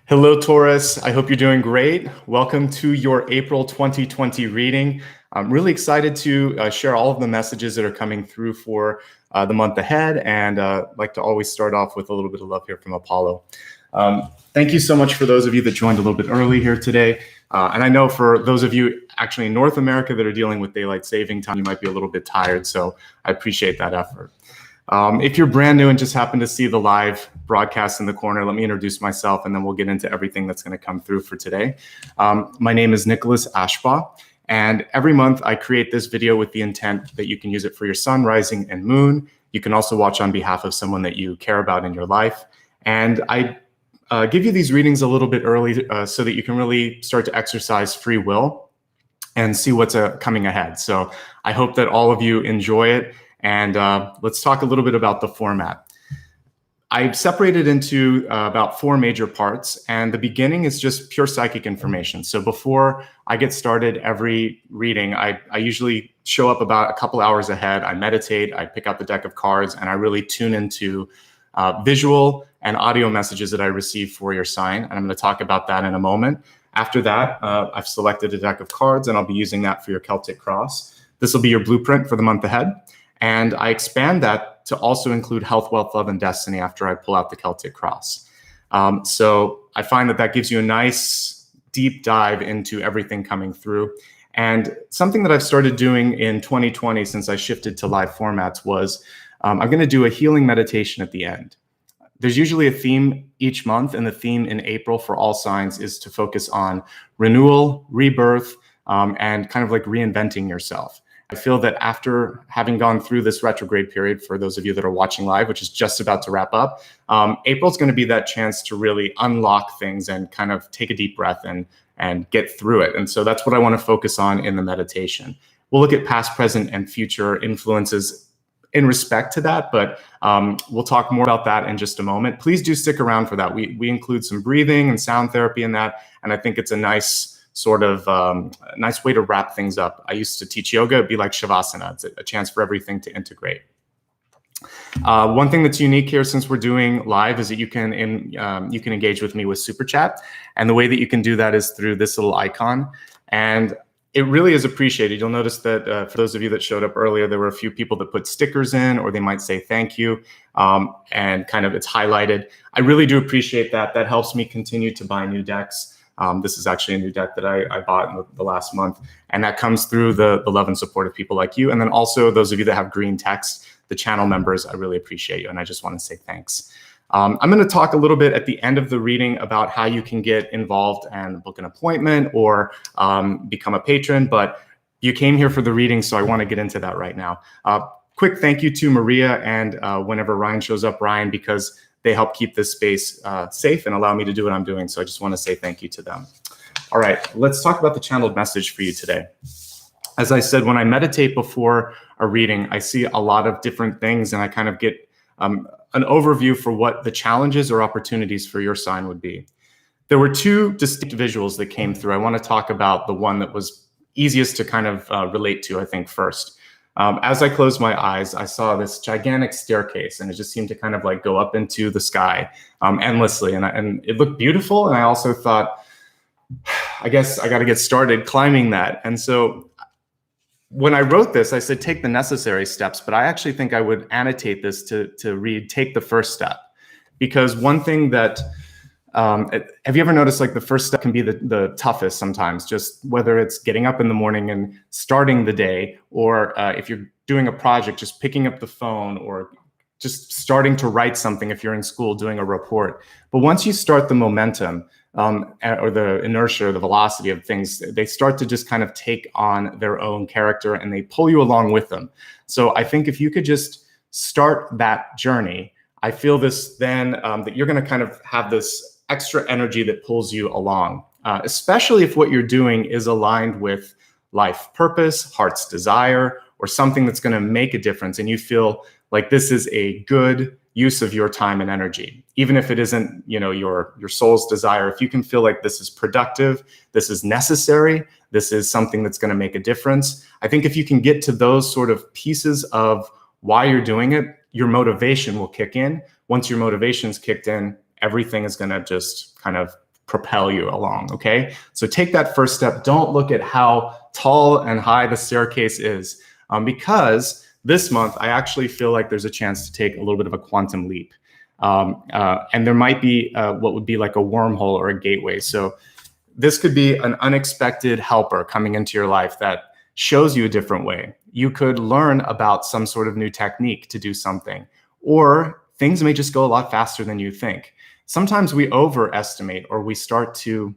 Hello, Taurus. I hope you're doing great. Welcome to your April 2020 reading. I'm really excited to share all of the messages that are coming through for the month ahead, and like to always start off with a little bit of love here from Apollo. Thank you so much for those of you that joined a little bit early here today. And I know for those of you actually in North America that are dealing with daylight saving time, you might be a little bit tired, so I appreciate that effort. If you're brand new and just happen to see the live broadcast in the corner, let me introduce myself and then we'll get into everything that's going to come through for today. My name is Nicholas Ashbaugh, and every month I create this video with the intent that you can use it for your sun, rising, and moon. You can also watch on behalf of someone that you care about in your life. And I give you these readings a little bit early so that you can really start to exercise free will and see what's coming ahead. So I hope that all of you enjoy it. And let's talk a little bit about the format. I've separated into about 4 major parts, and the beginning is just pure psychic information. So before I get started every reading, I usually show up about a couple hours ahead. I meditate, I pick out the deck of cards, and I really tune into visual and audio messages that I receive for your sign. And I'm going to talk about that in a moment. After that, I've selected a deck of cards, and I'll be using that for your Celtic Cross. This will be your blueprint for the month ahead. And I expand that to also include health, wealth, love, and destiny after I pull out the Celtic Cross. So I find that gives you a nice deep dive into everything coming through. And something that I've started doing in 2020 since I shifted to live formats was I'm going to do a healing meditation at the end. There's usually a theme each month, and the theme in April for all signs is to focus on renewal, rebirth, and kind of like reinventing yourself. I feel that after having gone through this retrograde period, for those of you that are watching live, which is just about to wrap up, April's going to be that chance to really unlock things and kind of take a deep breath and get through it. And so that's what I want to focus on in the meditation. We'll look at past, present, and future influences in respect to that, but we'll talk more about that in just a moment. Please do stick around for that. We include some breathing and sound therapy in that, and I think it's a nice sort of nice way to wrap things up. I used to teach yoga. It'd be like Shavasana. It's a chance for everything to integrate. One thing that's unique here, since we're doing live, is that you can engage with me with Super Chat. And the way that you can do that is through this little icon. And it really is appreciated. You'll notice that for those of you that showed up earlier, there were a few people that put stickers in, or they might say thank you, and kind of it's highlighted. I really do appreciate that. That helps me continue to buy new decks. This is actually a new deck that I bought in the last month, and that comes through the love and support of people like you. And then also those of you that have green text, the channel members, I really appreciate you. And I just want to say thanks. I'm going to talk a little bit at the end of the reading about how you can get involved and book an appointment or become a patron, but you came here for the reading, so I want to get into that right now. Quick thank you to Maria and whenever Ryan shows up, Ryan, because they help keep this space safe and allow me to do what I'm doing. So I just want to say thank you to them. All right, let's talk about the channeled message for you today. As I said, when I meditate before a reading, I see a lot of different things, and I kind of get an overview for what the challenges or opportunities for your sign would be. There were 2 distinct visuals that came through. I want to talk about the one that was easiest to kind of relate to, I think, first. As I closed my eyes, I saw this gigantic staircase, and it just seemed to kind of like go up into the sky endlessly. And it looked beautiful. And I also thought, I guess I got to get started climbing that. And so when I wrote this, I said, take the necessary steps. But I actually think I would annotate this to read, take the first step. Because one thing that, have you ever noticed like the first step can be the toughest sometimes, just whether it's getting up in the morning and starting the day, or if you're doing a project, just picking up the phone, or just starting to write something if you're in school doing a report. But once you start the momentum or the inertia, or the velocity of things, they start to just kind of take on their own character and they pull you along with them. So I think if you could just start that journey, I feel this then that you're going to kind of have this extra energy that pulls you along, especially if what you're doing is aligned with life purpose, heart's desire, or something that's going to make a difference. And you feel like this is a good use of your time and energy, even if it isn't, your soul's desire. If you can feel like this is productive, this is necessary, this is something that's going to make a difference. I think if you can get to those sort of pieces of why you're doing it, your motivation will kick in. Once your motivation's kicked in, everything is going to just kind of propel you along, okay? So take that first step. Don't look at how tall and high the staircase is, because this month I actually feel like there's a chance to take a little bit of a quantum leap. And there might be what would be like a wormhole or a gateway. So this could be an unexpected helper coming into your life that shows you a different way. You could learn about some sort of new technique to do something, or things may just go a lot faster than you think. Sometimes we overestimate, or we start to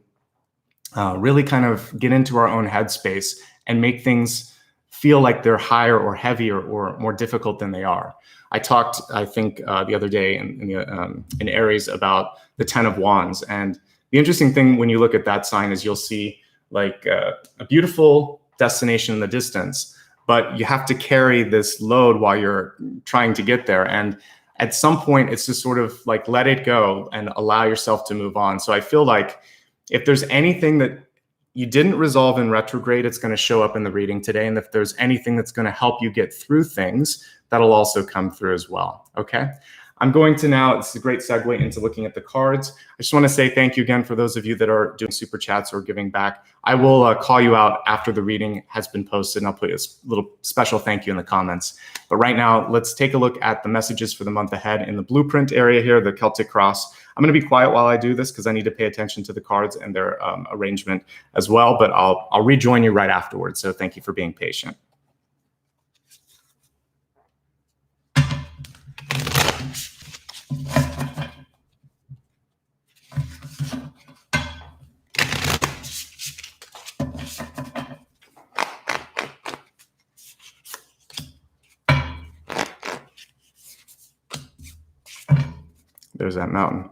really kind of get into our own headspace and make things feel like they're higher or heavier or more difficult than they are. I talked, I think, the other day in Aries about the 10 of Wands. And the interesting thing when you look at that sign is you'll see like a beautiful destination in the distance, but you have to carry this load while you're trying to get there. And at some point, it's just sort of like let it go and allow yourself to move on. So I feel like if there's anything that you didn't resolve in retrograde, it's going to show up in the reading today. And if there's anything that's going to help you get through things, that'll also come through as well. Okay. I'm going to now, it's a great segue into looking at the cards. I just want to say thank you again for those of you that are doing super chats or giving back. I will call you out after the reading has been posted, and I'll put a little special thank you in the comments. But right now, let's take a look at the messages for the month ahead in the blueprint area here, the Celtic Cross. I'm going to be quiet while I do this because I need to pay attention to the cards and their arrangement as well, but I'll rejoin you right afterwards. So thank you for being patient. There's that mountain.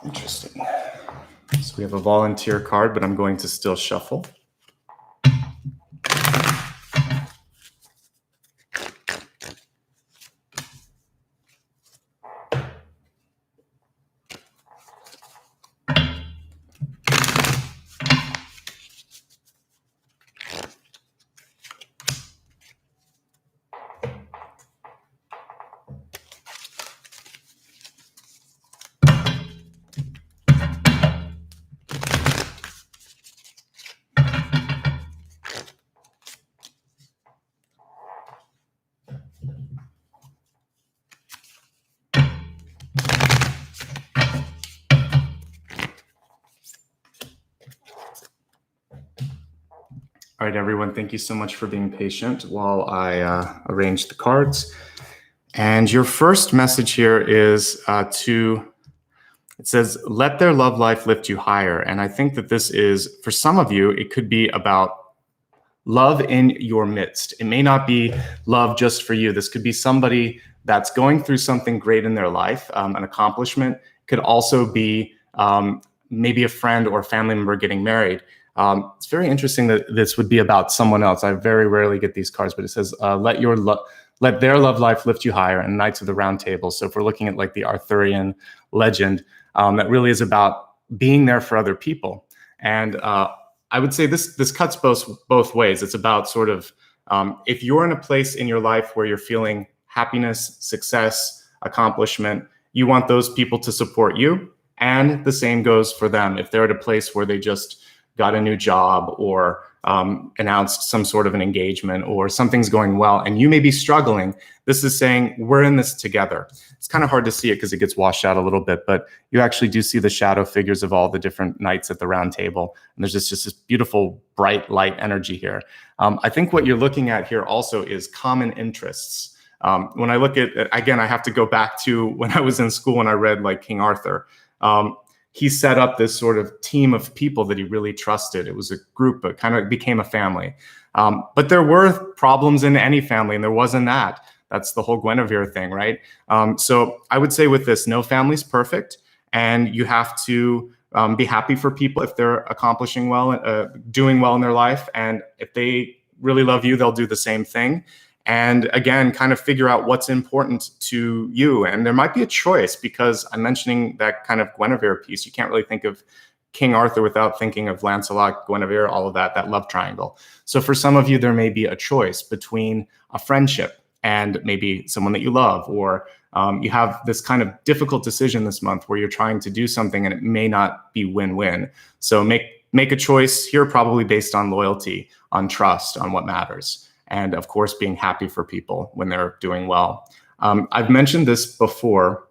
Interesting. So we have a volunteer card, but I'm going to still shuffle. All right, everyone, thank you so much for being patient while I arrange the cards. And your first message here is it says, let their love life lift you higher. And I think that this is, for some of you, it could be about love in your midst. It may not be love just for you. This could be somebody that's going through something great in their life, an accomplishment. It could also be maybe a friend or family member getting married. It's very interesting that this would be about someone else. I very rarely get these cards, but it says, let their love life lift you higher, and Knights of the Round Table. So if we're looking at like the Arthurian legend, that really is about being there for other people. And I would say this cuts both ways. It's about sort of, if you're in a place in your life where you're feeling happiness, success, accomplishment, you want those people to support you. And the same goes for them. If they're at a place where they just got a new job or announced some sort of an engagement or something's going well and you may be struggling, this is saying we're in this together. It's kind of hard to see it because it gets washed out a little bit, but you actually do see the shadow figures of all the different knights at the round table. And there's just this beautiful, bright light energy here. I think what you're looking at here also is common interests. When I look at, again, I have to go back to when I was in school and I read like King Arthur. he set up this sort of team of people that he really trusted. It was a group, but kind of became a family. But there were problems in any family, and there wasn't that. That's the whole Guinevere thing, right? So I would say with this, no family's perfect, and you have to be happy for people if they're accomplishing well, doing well in their life. And if they really love you, they'll do the same thing. And again, kind of figure out what's important to you. And there might be a choice, because I'm mentioning that kind of Guinevere piece. You can't really think of King Arthur without thinking of Lancelot, Guinevere, all of that love triangle. So for some of you, there may be a choice between a friendship and maybe someone that you love, or you have this kind of difficult decision this month where you're trying to do something and it may not be win-win. So make a choice here, probably based on loyalty, on trust, on what matters. And of course, being happy for people when they're doing well. I've mentioned this before.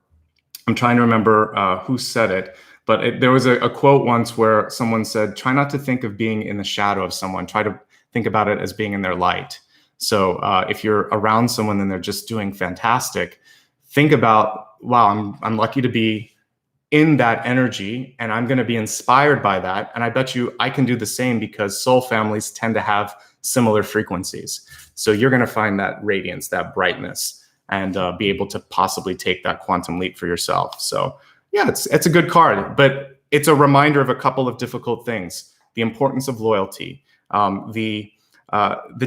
I'm trying to remember who said it, but there was a quote once where someone said, try not to think of being in the shadow of someone. Try to think about it as being in their light. So if you're around someone and they're just doing fantastic, think about, wow, I'm lucky to be in that energy, and I'm going to be inspired by that. And I bet you I can do the same, because soul families tend to have similar frequencies. So you're going to find that radiance, that brightness, and be able to possibly take that quantum leap for yourself. So yeah, it's a good card, but it's a reminder of a couple of difficult things: the importance of loyalty, the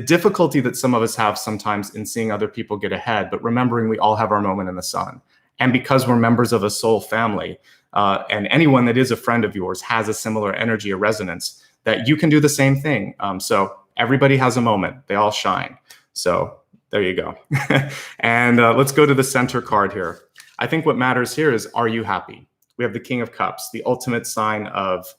difficulty that some of us have sometimes in seeing other people get ahead, but remembering we all have our moment in the sun. And because we're members of a soul family, and anyone that is a friend of yours has a similar energy or resonance, that you can do the same thing. So everybody has a moment. They all shine. So there you go. And let's go to the center card here. I think what matters here is, are you happy? We have the King of Cups, the ultimate sign of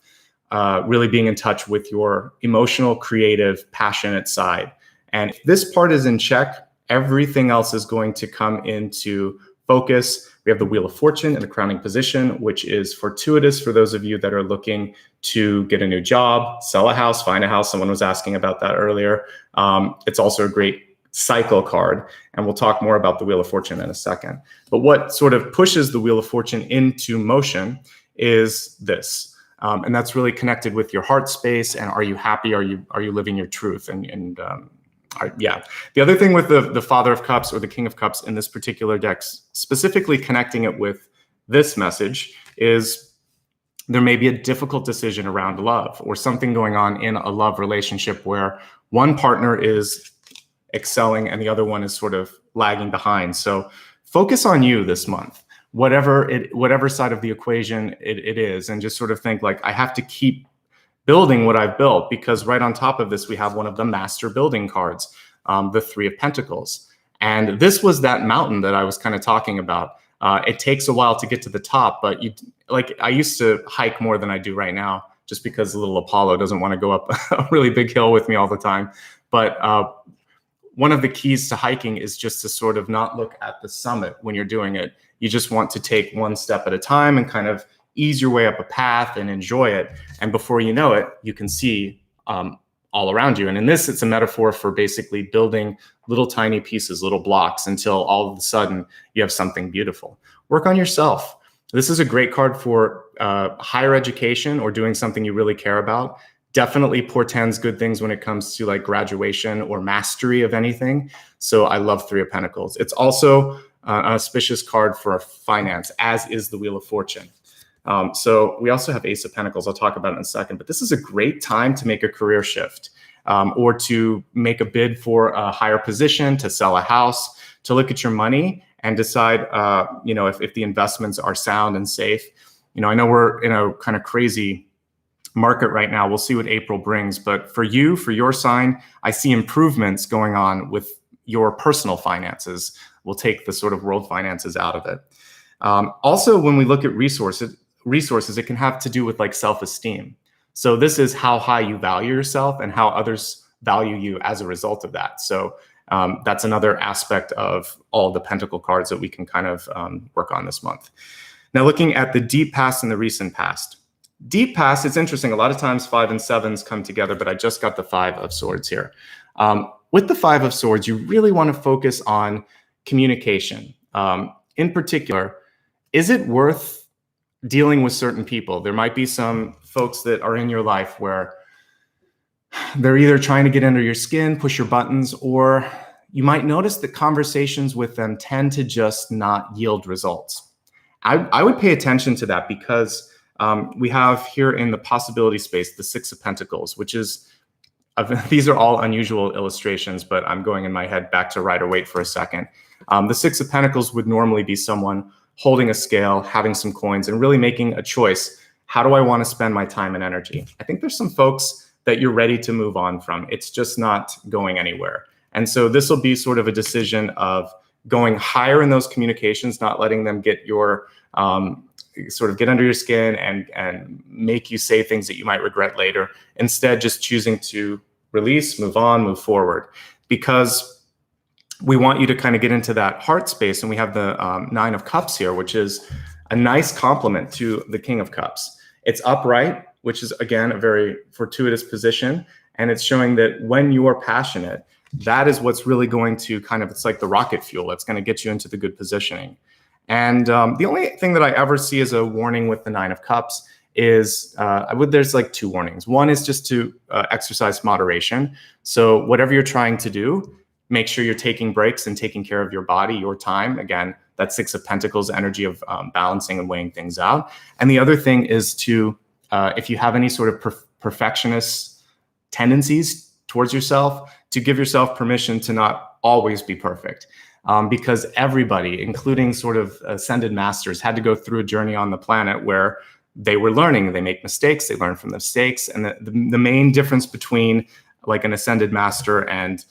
really being in touch with your emotional, creative, passionate side. And if this part is in check, everything else is going to come into focus. We have the Wheel of Fortune in the crowning position, which is fortuitous for those of you that are looking to get a new job, sell a house, find a house. Someone was asking about that earlier. It's also a great cycle card, and we'll talk more about the Wheel of Fortune in a second. But what sort of pushes the Wheel of Fortune into motion is this. And that's really connected with your heart space. And are you happy? Are you living your truth? Yeah. The other thing with the Father of Cups or the King of Cups in this particular deck, specifically connecting it with this message, is there may be a difficult decision around love, or something going on in a love relationship where one partner is excelling and the other one is sort of lagging behind. So focus on you this month, whatever side of the equation it is, and just sort of think like, I have to keep building what I've built, because right on top of this, we have one of the master building cards, the Three of Pentacles. And this was that mountain that I was kind of talking about. It takes a while to get to the top, but I used to hike more than I do right now, just because little Apollo doesn't want to go up a really big hill with me all the time. But one of the keys to hiking is just to sort of not look at the summit when you're doing it. You just want to take one step at a time and kind of ease your way up a path and enjoy it. And before you know it, you can see all around you. And in this, it's a metaphor for basically building little tiny pieces, little blocks, until all of a sudden you have something beautiful. Work on yourself. This is a great card for higher education or doing something you really care about. Definitely portends good things when it comes to like graduation or mastery of anything. So I love Three of Pentacles. It's also an auspicious card for finance, as is the Wheel of Fortune. So we also have Ace of Pentacles. I'll talk about it in a second, but this is a great time to make a career shift, or to make a bid for a higher position, to sell a house, to look at your money and decide, if the investments are sound and safe. I know we're in a kind of crazy market right now. We'll see what April brings, but for your sign, I see improvements going on with your personal finances. We'll take the sort of world finances out of it. Also, when we look at resources, it can have to do with like self-esteem. So this is how high you value yourself and how others value you as a result of that. So that's another aspect of all the Pentacle cards that we can kind of work on this month. Now, looking at the deep past and the recent past. Deep past, it's interesting. A lot of times 5 and 7s come together, but I just got the 5 of Swords here. With the 5 of Swords, you really want to focus on communication. In particular, is it worth dealing with certain people. There might be some folks that are in your life where they're either trying to get under your skin, push your buttons, or you might notice that conversations with them tend to just not yield results. I would pay attention to that because we have here in the possibility space the Six of Pentacles, which is, these are all unusual illustrations, but I'm going in my head back to Rider-Waite for a second. The Six of Pentacles would normally be someone holding a scale, having some coins, and really making a choice. How do I want to spend my time and energy? I think there's some folks that you're ready to move on from. It's just not going anywhere. And so this will be sort of a decision of going higher in those communications, not letting them get your sort of get under your skin and make you say things that you might regret later. Instead, just choosing to release, move on, move forward, because we want you to kind of get into that heart space. And we have the Nine of Cups here, which is a nice complement to the King of Cups. It's upright, which is, again, a very fortuitous position. And it's showing that when you are passionate, that is what's really going to kind of, it's like the rocket fuel that's going to get you into the good positioning. And the only thing that I ever see as a warning with the Nine of Cups is there's like two warnings. One is just to exercise moderation. So whatever you're trying to do, make sure you're taking breaks and taking care of your body, your time. Again, that Six of Pentacles energy of balancing and weighing things out. And the other thing is to, if you have any sort of perfectionist tendencies towards yourself, to give yourself permission to not always be perfect. Because everybody, including sort of ascended masters, had to go through a journey on the planet where they were learning. They make mistakes, they learn from the mistakes. And the main difference between like an ascended master and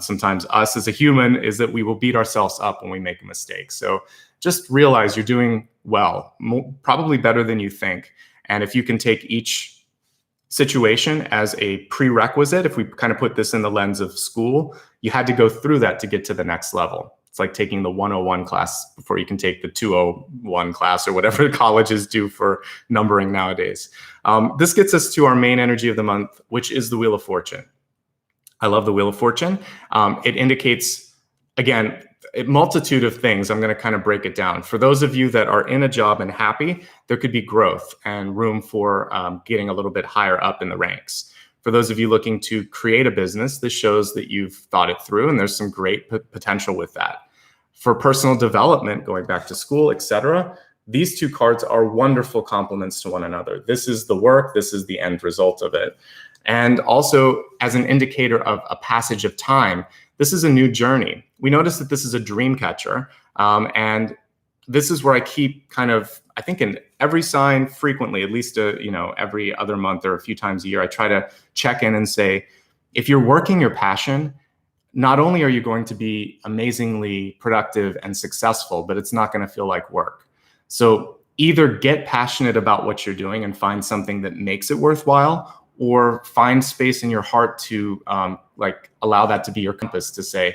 sometimes us as a human is that we will beat ourselves up when we make a mistake. So just realize you're doing well, probably better than you think. And if you can take each situation as a prerequisite, if we kind of put this in the lens of school, you had to go through that to get to the next level. It's like taking the 101 class before you can take the 201 class or whatever colleges do for numbering nowadays. This gets us to our main energy of the month, which is the Wheel of Fortune. I love the Wheel of Fortune. It indicates, again, a multitude of things. I'm going to kind of break it down. For those of you that are in a job and happy, there could be growth and room for getting a little bit higher up in the ranks. For those of you looking to create a business, this shows that you've thought it through and there's some great potential with that. For personal development, going back to school, etc., these two cards are wonderful complements to one another. This is the work, this is the end result of it. And also as an indicator of a passage of time, this is a new journey. We notice that this is a dream catcher. And this is where I keep kind of, I think in every sign frequently, at least every other month or a few times a year, I try to check in and say, if you're working your passion, not only are you going to be amazingly productive and successful, but it's not going to feel like work. So either get passionate about what you're doing and find something that makes it worthwhile, or find space in your heart to allow that to be your compass to say,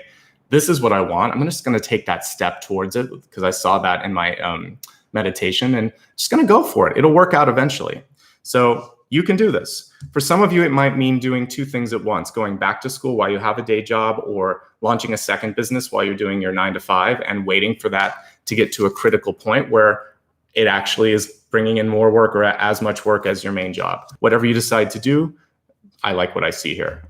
this is what I want. I'm just going to take that step towards it because I saw that in my meditation and just going to go for it. It'll work out eventually. So you can do this. For some of you, it might mean doing two things at once, going back to school while you have a day job or launching a second business while you're doing your 9 to 5 and waiting for that to get to a critical point where it actually is bringing in more work or as much work as your main job. Whatever you decide to do, I like what I see here.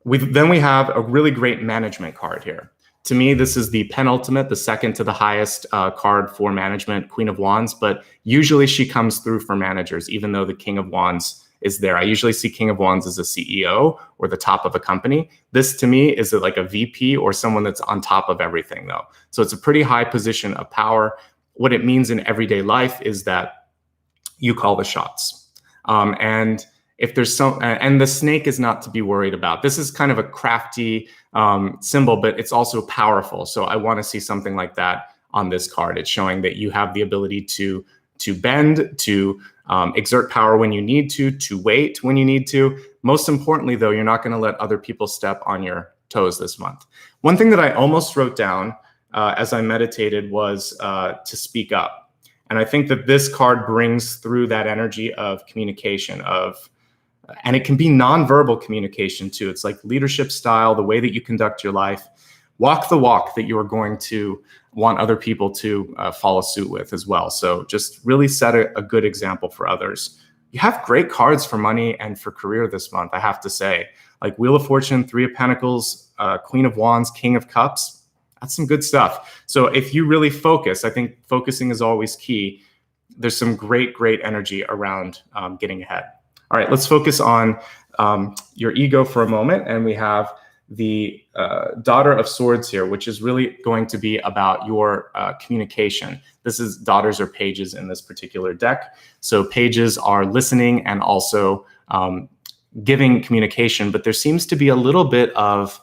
Then we have a really great management card here. To me, this is the penultimate, the second to the highest card for management, Queen of Wands, but usually she comes through for managers, even though the King of Wands is there. I usually see King of Wands as a CEO or the top of a company. This to me is like a VP or someone that's on top of everything though. So it's a pretty high position of power. What it means in everyday life is that you call the shots. And if there's and the snake is not to be worried about. This is kind of a crafty symbol, but it's also powerful. So I want to see something like that on this card. It's showing that you have the ability to bend, to exert power when you need to wait when you need to. Most importantly, though, you're not going to let other people step on your toes this month. One thing that I almost wrote down as I meditated was to speak up. And I think that this card brings through that energy of communication, and it can be nonverbal communication too. It's like leadership style, the way that you conduct your life. walk the walk that you are going to want other people to follow suit with as well. So just really set a good example for others. You have great cards for money and for career this month, I have to say. Like Wheel of Fortune, Three of Pentacles, Queen of Wands, King of Cups. That's some good stuff. So if you really focus, I think focusing is always key. There's some great energy around getting ahead. All right, let's focus on your ego for a moment. And we have the Daughter of Swords here, which is really going to be about your communication. This is daughters or pages in this particular deck. So pages are listening and also giving communication, but there seems to be a little bit of,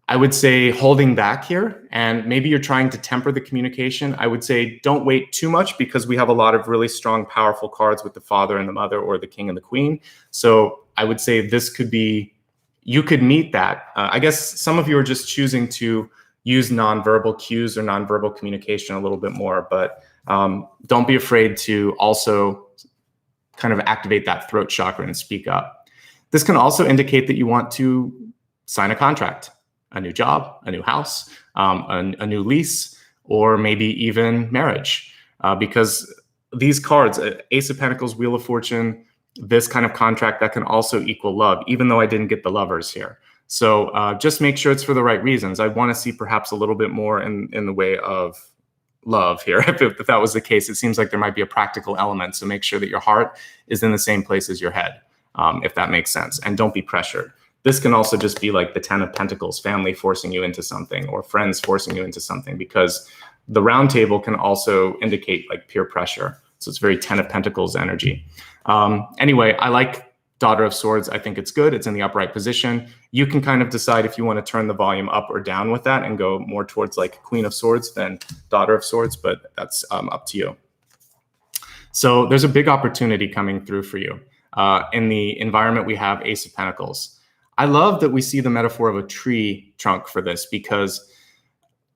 I would say, holding back here, and maybe you're trying to temper the communication. I would say don't wait too much, because we have a lot of really strong, powerful cards with the Father and the Mother, or the King and the Queen. So I would say this could be, you could meet that. I guess some of you are just choosing to use nonverbal cues or nonverbal communication a little bit more, but don't be afraid to also kind of activate that throat chakra and speak up. This can also indicate that you want to sign a contract, a new job, a new house, a new lease, or maybe even marriage. Because these cards, Ace of Pentacles, Wheel of Fortune, this kind of contract, that can also equal love, even though I didn't get the Lovers here. So just make sure it's for the right reasons. I want to see perhaps a little bit more in the way of love here. If that was the case, it seems like there might be a practical element. So make sure that your heart is in the same place as your head, if that makes sense. And don't be pressured. This can also just be like the 10 of Pentacles, family forcing you into something, or friends forcing you into something, because the Round Table can also indicate like peer pressure. So it's very 10 of Pentacles energy. Anyway, I like Daughter of Swords. I think it's good. It's in the upright position. You can kind of decide if you want to turn the volume up or down with that and go more towards like Queen of Swords than Daughter of Swords, but that's up to you. So there's a big opportunity coming through for you. In the environment, we have Ace of Pentacles. I love that we see the metaphor of a tree trunk for this, because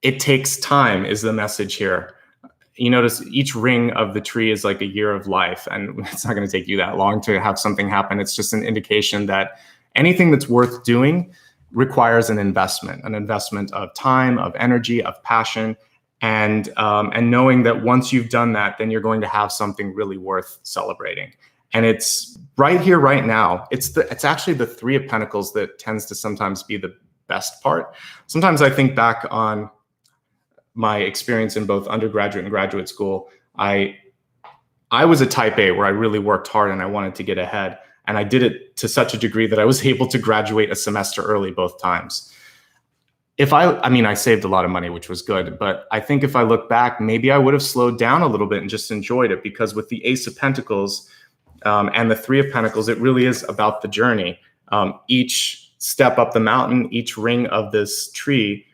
it takes time is the message here. You notice each ring of the tree is like a year of life, and it's not going to take you that long to have something happen. It's just an indication that anything that's worth doing requires an investment of time, of energy, of passion, and knowing that once you've done that, then you're going to have something really worth celebrating. And it's right here, right now. It's actually the Three of Pentacles that tends to sometimes be the best part. Sometimes I think back on my experience in both undergraduate and graduate school. I was a type A, where I really worked hard and I wanted to get ahead. And I did it to such a degree that I was able to graduate a semester early both times. I mean, I saved a lot of money, which was good. But I think if I look back, maybe I would have slowed down a little bit and just enjoyed it, because with the Ace of Pentacles, and the Three of Pentacles, it really is about the journey. Each step up the mountain, each ring of this tree,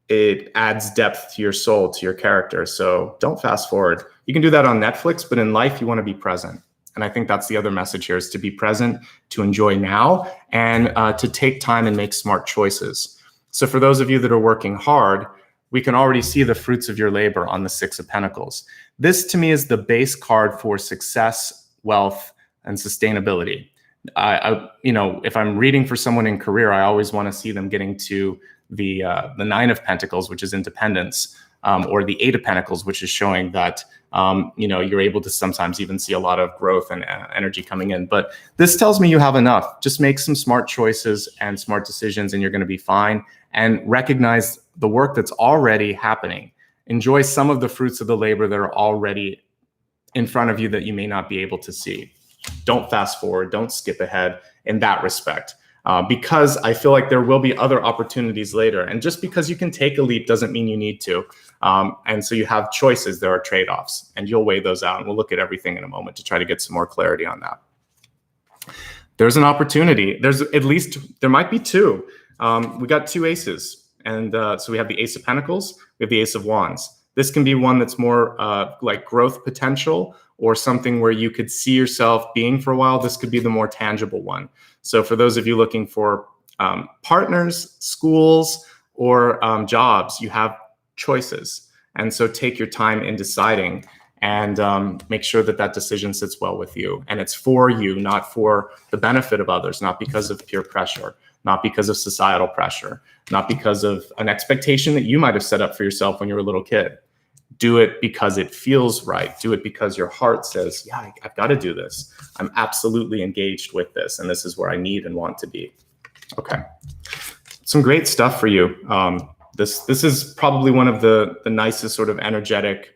it adds depth to your soul, to your character. So don't fast forward. You can do that on Netflix, but in life, you want to be present. And I think that's the other message here, is to be present, to enjoy now, and to take time and make smart choices. So for those of you that are working hard, we can already see the fruits of your labor on the Six of Pentacles. This, to me, is the base card for success, wealth, and sustainability. If I'm reading for someone in career, I always want to see them getting to the Nine of Pentacles, which is independence, or the Eight of Pentacles, which is showing that you're able to sometimes even see a lot of growth and energy coming in. But this tells me you have enough. Just make some smart choices and smart decisions, and you're going to be fine. And recognize the work that's already happening. Enjoy some of the fruits of the labor that are already in front of you that you may not be able to see. Don't fast forward, don't skip ahead in that respect, because I feel like there will be other opportunities later. And just because you can take a leap doesn't mean you need to. And so you have choices, there are trade-offs, and you'll weigh those out. And we'll look at everything in a moment to try to get some more clarity on that. There's an opportunity. There might be two. We got two aces. And so we have the Ace of Pentacles, we have the Ace of Wands. This can be one that's more like growth potential, or something where you could see yourself being for a while. This could be the more tangible one. So for those of you looking for partners, schools, or jobs, you have choices. And so take your time in deciding, and make sure that that decision sits well with you. And it's for you, not for the benefit of others, not because of peer pressure. not because of societal pressure, not because of an expectation that you might have set up for yourself when you were a little kid. Do it because it feels right. Do it because your heart says, yeah, I've got to do this. I'm absolutely engaged with this, and this is where I need and want to be. Okay. Some great stuff for you. This is probably one of the nicest sort of energetic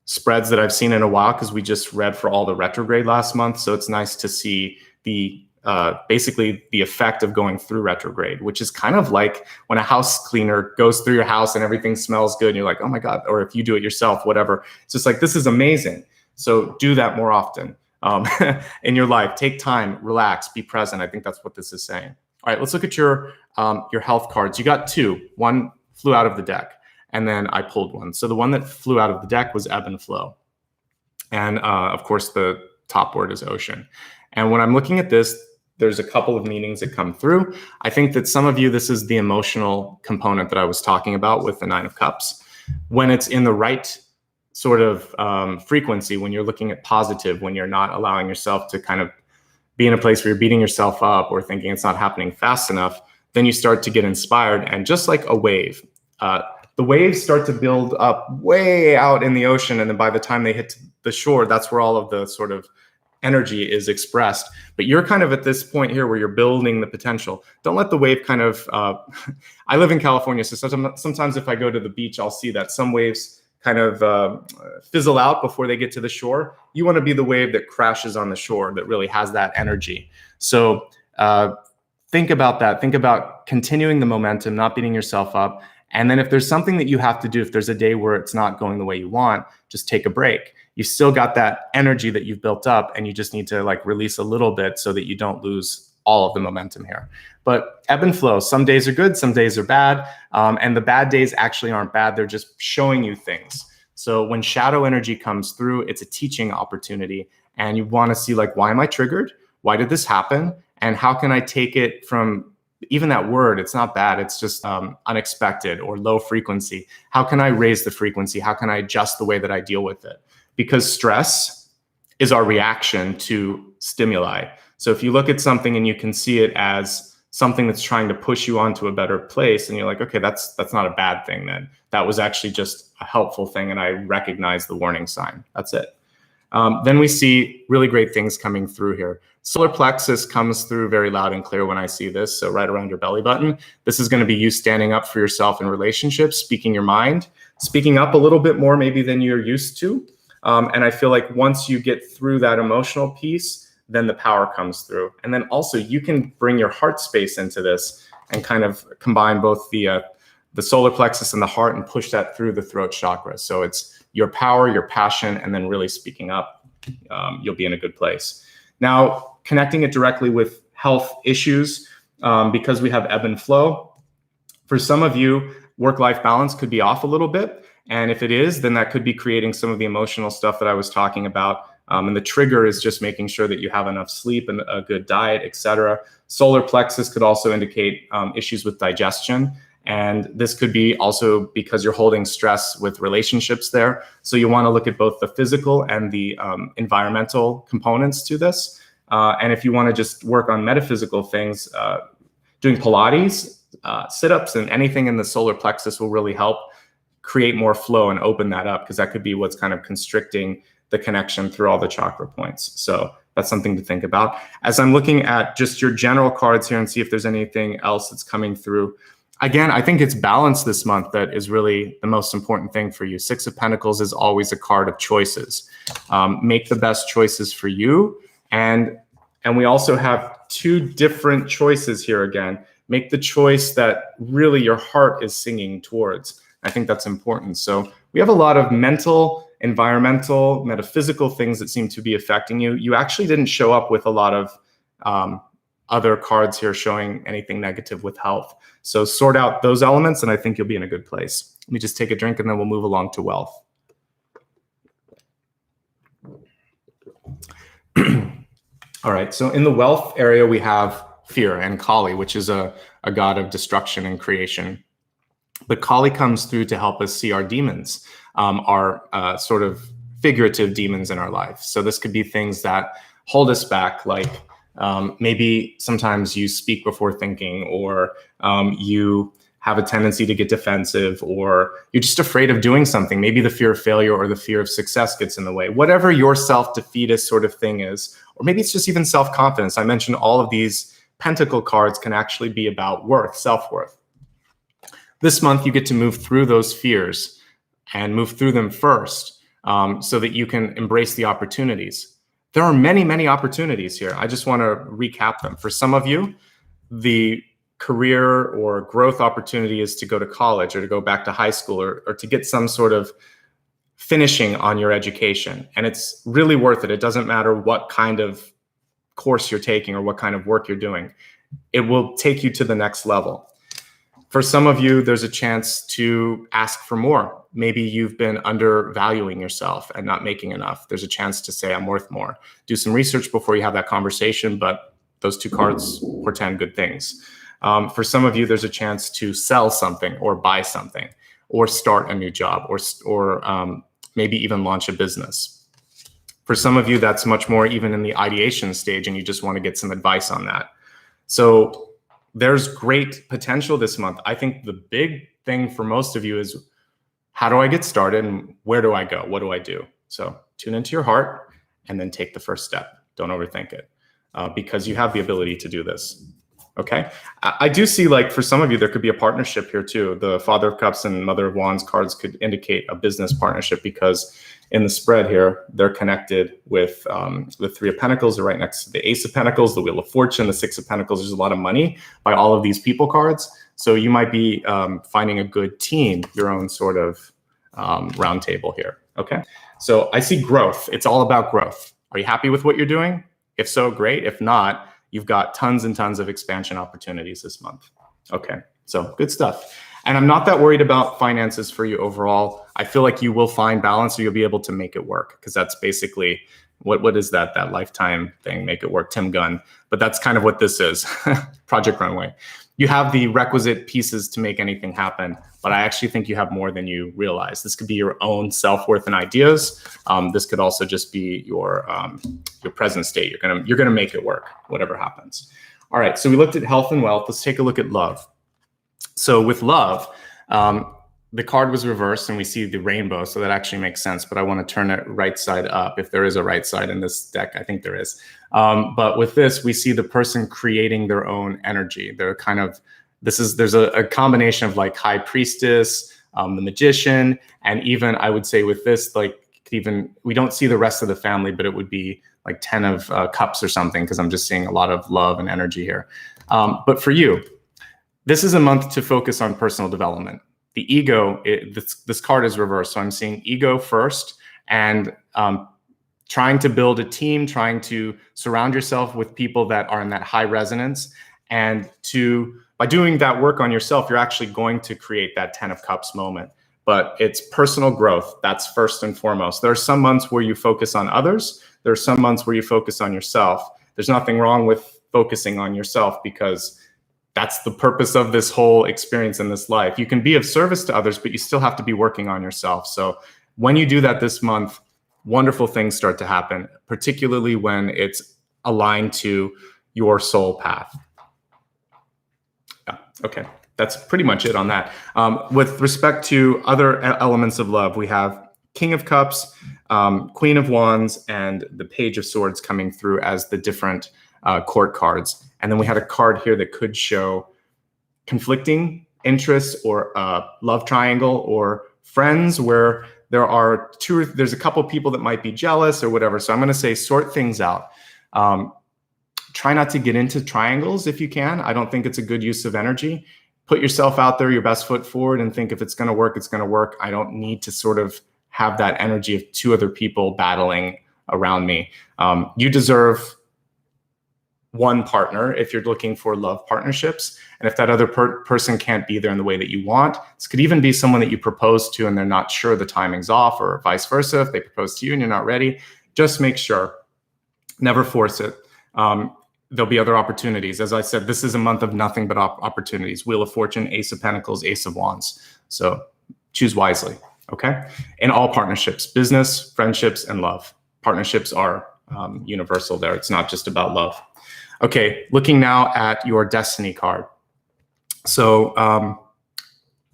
spreads that I've seen in a while, because we just read for all the retrograde last month. So it's nice to see the basically the effect of going through retrograde, which is kind of like when a house cleaner goes through your house and everything smells good and you're like, oh my God, or if you do it yourself, whatever. It's just like, this is amazing. So do that more often in your life. Take time, relax, be present. I think that's what this is saying. All right, let's look at your health cards. You got two. One flew out of the deck, and then I pulled one. So the one that flew out of the deck was ebb and flow. And of course, the top word is ocean. And when I'm looking at this, there's a couple of meanings that come through. I think that some of you, this is the emotional component that I was talking about with the Nine of Cups. When it's in the right sort of frequency, when you're looking at positive, when you're not allowing yourself to kind of be in a place where you're beating yourself up or thinking it's not happening fast enough, then you start to get inspired. And just like a wave, the waves start to build up way out in the ocean. And then by the time they hit the shore, that's where all of the sort of energy is expressed. But you're kind of at this point here where you're building the potential. Don't let the wave kind of, I live in California, so sometimes if I go to the beach, I'll see that some waves kind of fizzle out before they get to the shore. You want to be the wave that crashes on the shore, that really has that energy. So think about that. Think about continuing the momentum, not beating yourself up. And then if there's something that you have to do, if there's a day where it's not going the way you want, just take a break. You've still got that energy that you've built up, and you just need to like release a little bit so that you don't lose all of the momentum here. But ebb and flow, some days are good, some days are bad. And the bad days actually aren't bad. They're just showing you things. So when shadow energy comes through, it's a teaching opportunity. And you want to see like, why am I triggered? Why did this happen? And how can I take it from even that word? It's not bad. It's just unexpected or low frequency. How can I raise the frequency? How can I adjust the way that I deal with it? Because stress is our reaction to stimuli. So if you look at something and you can see it as something that's trying to push you onto a better place, and you're like, okay, that's not a bad thing then. That was actually just a helpful thing, and I recognize the warning sign. That's it. Then we see really great things coming through here. Solar plexus comes through very loud and clear when I see this. So right around your belly button, this is going to be you standing up for yourself in relationships, speaking your mind, speaking up a little bit more maybe than you're used to. And I feel like once you get through that emotional piece, then the power comes through. And then also you can bring your heart space into this and kind of combine both the solar plexus and the heart and push that through the throat chakra. So it's your power, your passion, and then really speaking up. You'll be in a good place. Now, connecting it directly with health issues, because we have ebb and flow. For some of you, work-life balance could be off a little bit. And if it is, then that could be creating some of the emotional stuff that I was talking about. And the trigger is just making sure that you have enough sleep and a good diet, etc. Solar plexus could also indicate issues with digestion. And this could be also because you're holding stress with relationships there. So you want to look at both the physical and the environmental components to this. And if you want to just work on metaphysical things, doing Pilates, sit-ups, and anything in the solar plexus will really help create more flow and open that up, because that could be what's kind of constricting the connection through all the chakra points. So that's something to think about. As I'm looking at just your general cards here and see if there's anything else that's coming through. Again, I think it's balance this month that is really the most important thing for you. Six of Pentacles is always a card of choices. Make the best choices for you. And we also have two different choices here again. Make the choice that really your heart is singing towards. I think that's important. So we have a lot of mental, environmental, metaphysical things that seem to be affecting you. You actually didn't show up with a lot of other cards here showing anything negative with health. So sort out those elements, and I think you'll be in a good place. Let me just take a drink, and then we'll move along to wealth. All right, so in the wealth area, we have fear and Kali, which is a god of destruction and creation. But Kali comes through to help us see our demons, our sort of figurative demons in our life. So this could be things that hold us back, like Maybe sometimes you speak before thinking, or you have a tendency to get defensive, or you're just afraid of doing something. Maybe the fear of failure or the fear of success gets in the way. Whatever your self-defeatist sort of thing is, or maybe it's just even self-confidence. I mentioned all of these pentacle cards can actually be about worth, self-worth. This month, you get to move through those fears and move through them first, so that you can embrace the opportunities. There are many, many opportunities here. I just want to recap them. For some of you, the career or growth opportunity is to go to college or to go back to high school, or to get some sort of finishing on your education. And it's really worth it. It doesn't matter what kind of course you're taking or what kind of work you're doing. It will take you to the next level. For some of you, there's a chance to ask for more. Maybe you've been undervaluing yourself and not making enough. There's a chance to say, I'm worth more. Do some research before you have that conversation, but those two cards portend good things. For some of you, there's a chance to sell something or buy something or start a new job, or maybe even launch a business. For some of you, that's much more even in the ideation stage, and you just want to get some advice on that. So there's great potential this month. I think the big thing for most of you is, how do I get started and where do I go? What do I do? So tune into your heart and then take the first step. Don't overthink it, because you have the ability to do this. Okay. I do see, like, for some of you, there could be a partnership here too. The Father of Cups and Mother of Wands cards could indicate a business partnership, because in the spread here, they're connected with the Three of Pentacles. They're right next to the Ace of Pentacles, the Wheel of Fortune, the Six of Pentacles. There's a lot of money by all of these people cards. So you might be finding a good team, your own sort of round table here. Okay. So I see growth. It's all about growth. Are you happy with what you're doing? If so, great. If not, you've got tons and tons of expansion opportunities this month. Okay, so good stuff. And I'm not that worried about finances for you overall. I feel like you will find balance, or you'll be able to make it work, because that's basically, what is that lifetime thing, make it work, Tim Gunn. But that's kind of what this is, Project Runway. You have the requisite pieces to make anything happen, but I actually think you have more than you realize. This could be your own self-worth and ideas. This could also just be your present state. You're gonna make it work, whatever happens. All right, so we looked at health and wealth. Let's take a look at love. So with love, the card was reversed and we see the rainbow, so that actually makes sense, but I want to turn it right side up. If there is a right side in this deck, I think there is. But with this, we see the person creating their own energy. They're kind of, there's a combination of like High Priestess, the Magician, and even I would say with this, like, even, we don't see the rest of the family, but it would be like 10 of Cups or something, because I'm just seeing a lot of love and energy here. But for you, this is a month to focus on personal development. The ego, this card is reversed. So I'm seeing ego first, and trying to build a team, trying to surround yourself with people that are in that high resonance. And by doing that work on yourself, you're actually going to create that 10 of Cups moment. But it's personal growth. That's first and foremost. There are some months where you focus on others. There are some months where you focus on yourself. There's nothing wrong with focusing on yourself, because that's the purpose of this whole experience in this life. You can be of service to others, but you still have to be working on yourself. So when you do that this month, wonderful things start to happen, particularly when it's aligned to your soul path. Yeah, okay. That's pretty much it on that. With respect to other elements of love, we have King of Cups, Queen of Wands, and the Page of Swords coming through as the different court cards. And then we had a card here that could show conflicting interests, or a love triangle, or friends where there's a couple people that might be jealous or whatever. So I'm going to say sort things out. Try not to get into triangles if you can. I don't think it's a good use of energy. Put yourself out there, your best foot forward, and think if it's going to work, it's going to work. I don't need to sort of have that energy of two other people battling around me. You deserve one partner if you're looking for love partnerships. And if that other person can't be there in the way that you want, this could even be someone that you propose to and they're not sure the timing's off, or vice versa. If they propose to you and you're not ready, just make sure. Never force it. There'll be other opportunities. As I said, this is a month of nothing but opportunities. Wheel of Fortune, Ace of Pentacles, Ace of Wands. So choose wisely, okay? In all partnerships, business, friendships, and love. Partnerships are universal there. It's not just about love. Okay, looking now at your destiny card. So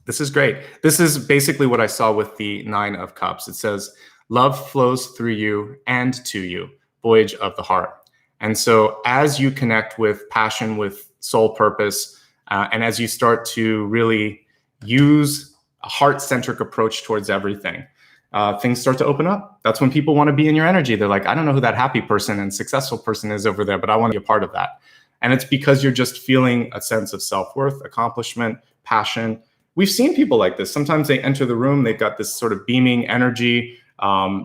this is great. This is basically what I saw with the Nine of Cups. It says, love flows through you and to you, voyage of the heart. And so as you connect with passion, with soul purpose, and as you start to really use a heart-centric approach towards everything, things start to open up. That's when people want to be in your energy. They're like, I don't know who that happy person and successful person is over there, but I want to be a part of that. And it's because you're just feeling a sense of self-worth, accomplishment, passion. We've seen people like this. Sometimes they enter the room, they've got this sort of beaming energy.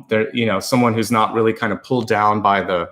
They're, someone who's not really kind of pulled down by the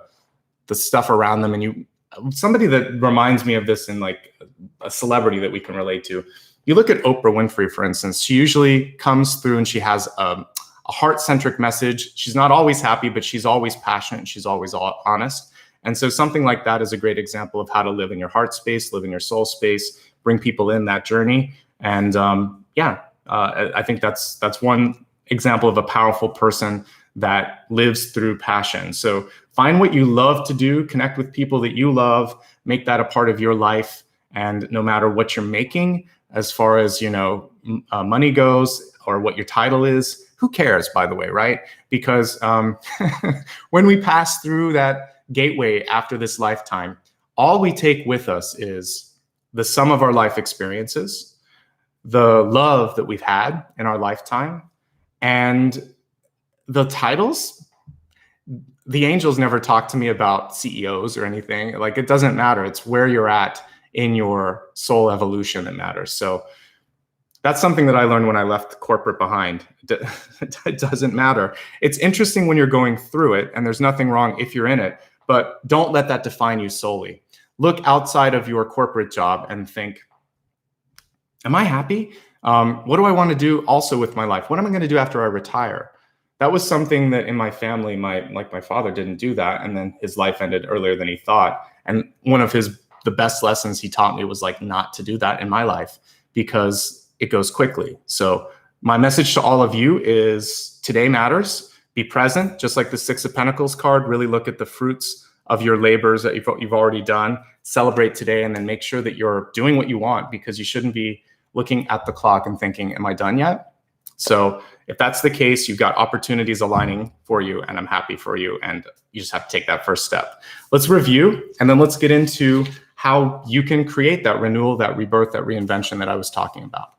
stuff around them. And somebody that reminds me of this in like a celebrity that we can relate to. You look at Oprah Winfrey, for instance. She usually comes through and she has a heart-centric message. She's not always happy, but she's always passionate and she's always honest. And so something like that is a great example of how to live in your heart space, live in your soul space, bring people in that journey. And I think that's one example of a powerful person that lives through passion. So find what you love to do, connect with people that you love, make that a part of your life. And no matter what you're making, as far as, money goes or what your title is, who cares, by the way, right? Because when we pass through that gateway after this lifetime, all we take with us is the sum of our life experiences, the love that we've had in our lifetime, and the titles. The angels never talk to me about CEOs or anything. Like, it doesn't matter. It's where you're at in your soul evolution that matters. So that's something that I learned when I left corporate behind. It doesn't matter. It's interesting when you're going through it, and there's nothing wrong if you're in it, but don't let that define you solely. Look outside of your corporate job and think, am I happy? What do I want to do also with my life? What am I going to do after I retire? That was something that in my family, my father didn't do that. And then his life ended earlier than he thought. And one of the best lessons he taught me was like not to do that in my life, because it goes quickly. So my message to all of you is today matters. Be present, just like the Six of Pentacles card. Really look at the fruits of your labors that you've already done. Celebrate today, and then make sure that you're doing what you want, because you shouldn't be looking at the clock and thinking, am I done yet? So if that's the case, you've got opportunities aligning for you, and I'm happy for you. And you just have to take that first step. Let's review, and then let's get into how you can create that renewal, that rebirth, that reinvention that I was talking about.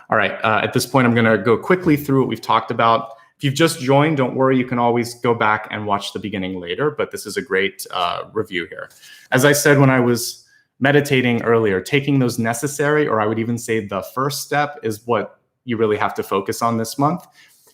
All right, at this point, I'm gonna go quickly through what we've talked about. If you've just joined, don't worry, you can always go back and watch the beginning later, but this is a great review here. As I said when I was meditating earlier, taking those necessary, or I would even say the first step, is what you really have to focus on this month.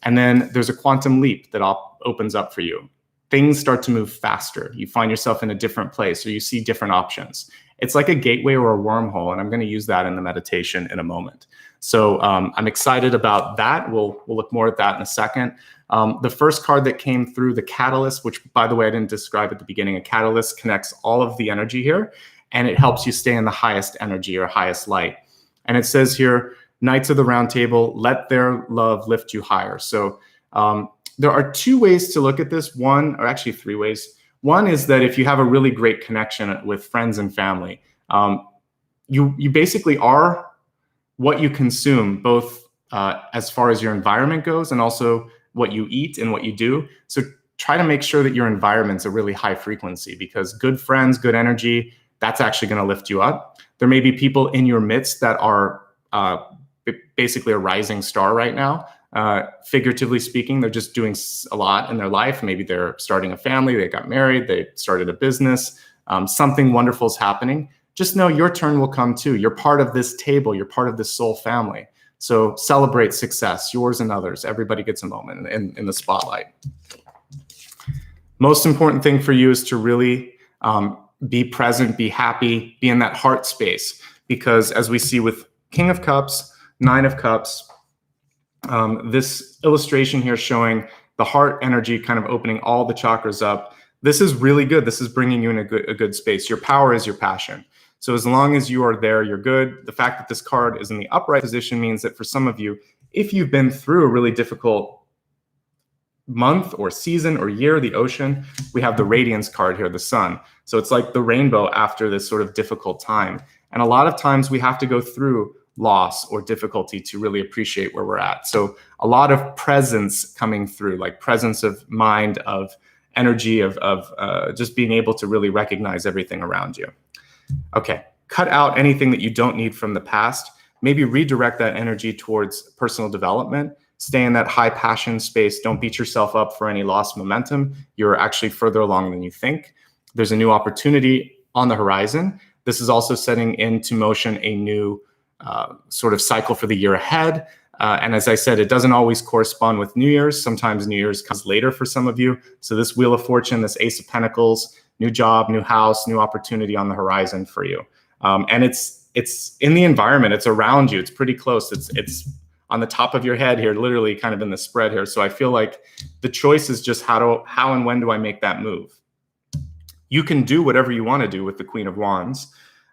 And then there's a quantum leap that opens up for you. Things start to move faster. You find yourself in a different place, or you see different options. It's like a gateway or a wormhole, and I'm going to use that in the meditation in a moment. So I'm excited about that. We'll look more at that in a second. The first card that came through, the catalyst, which, by the way, I didn't describe at the beginning. A catalyst connects all of the energy here, and it helps you stay in the highest energy or highest light. And it says here, Knights of the Round Table, let their love lift you higher. So there are two ways to look at this. One, or actually three ways. One is that if you have a really great connection with friends and family, you basically are what you consume, both as far as your environment goes, and also what you eat and what you do. So try to make sure that your environment's a really high frequency, because good friends, good energy, that's actually going to lift you up. There may be people in your midst that are basically a rising star right now. Figuratively speaking, they're just doing a lot in their life. Maybe they're starting a family, they got married, they started a business, something wonderful is happening. Just know your turn will come too. You're part of this table, you're part of this soul family. So celebrate success, yours and others. Everybody gets a moment in the spotlight. Most important thing for you is to really be present, be happy, be in that heart space. Because as we see with King of Cups, Nine of Cups, this illustration here showing the heart energy kind of opening all the chakras up. This is really good. This is bringing you in a good space. Your power is your passion. So as long as you are there, you're good. The fact that this card is in the upright position means that for some of you, if you've been through a really difficult month or season or year, the ocean, we have the radiance card here, the sun. So it's like the rainbow after this sort of difficult time. And a lot of times we have to go through loss or difficulty to really appreciate where we're at. So a lot of presence coming through, like presence of mind, of energy, of just being able to really recognize everything around you. Okay, cut out anything that you don't need from the past. Maybe redirect that energy towards personal development. Stay in that high passion space. Don't beat yourself up for any lost momentum. You're actually further along than you think. There's a new opportunity on the horizon. This is also setting into motion a new sort of cycle for the year ahead. And as I said, it doesn't always correspond with New Year's. Sometimes New Year's comes later for some of you. So this Wheel of Fortune, this Ace of Pentacles, new job, new house, new opportunity on the horizon for you. And it's in the environment. It's around you. It's pretty close. It's on the top of your head here, literally kind of in the spread here. So I feel like the choice is just how and when do I make that move? You can do whatever you want to do with the Queen of Wands.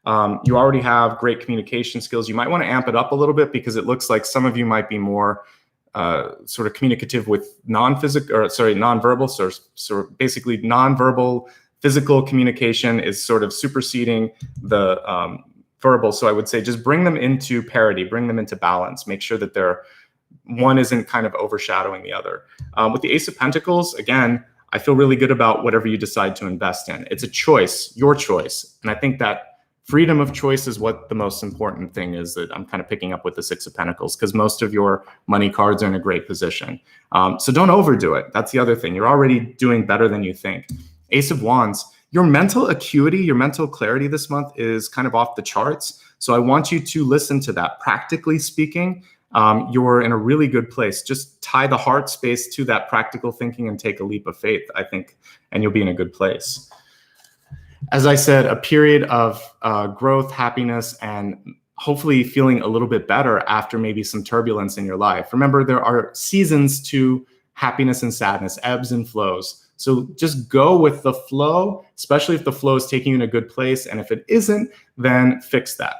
You already have great communication skills. You might want to amp it up a little bit because it looks like some of you might be more sort of communicative with nonverbal. So basically nonverbal physical communication is sort of superseding the verbal. So I would say just bring them into parity, bring them into balance, make sure that one isn't kind of overshadowing the other. With the Ace of Pentacles, again, I feel really good about whatever you decide to invest in. It's a choice, your choice. And I think that freedom of choice is what the most important thing is that I'm kind of picking up with the Six of Pentacles, because most of your money cards are in a great position. So don't overdo it. That's the other thing. You're already doing better than you think. Ace of Wands, your mental acuity, your mental clarity this month is kind of off the charts. So I want you to listen to that. Practically speaking, you're in a really good place. Just tie the heart space to that practical thinking and take a leap of faith, I think, and you'll be in a good place. As I said, a period of growth, happiness, and hopefully feeling a little bit better after maybe some turbulence in your life. Remember, there are seasons to happiness and sadness, ebbs and flows. So just go with the flow, especially if the flow is taking you in a good place. And if it isn't, then fix that.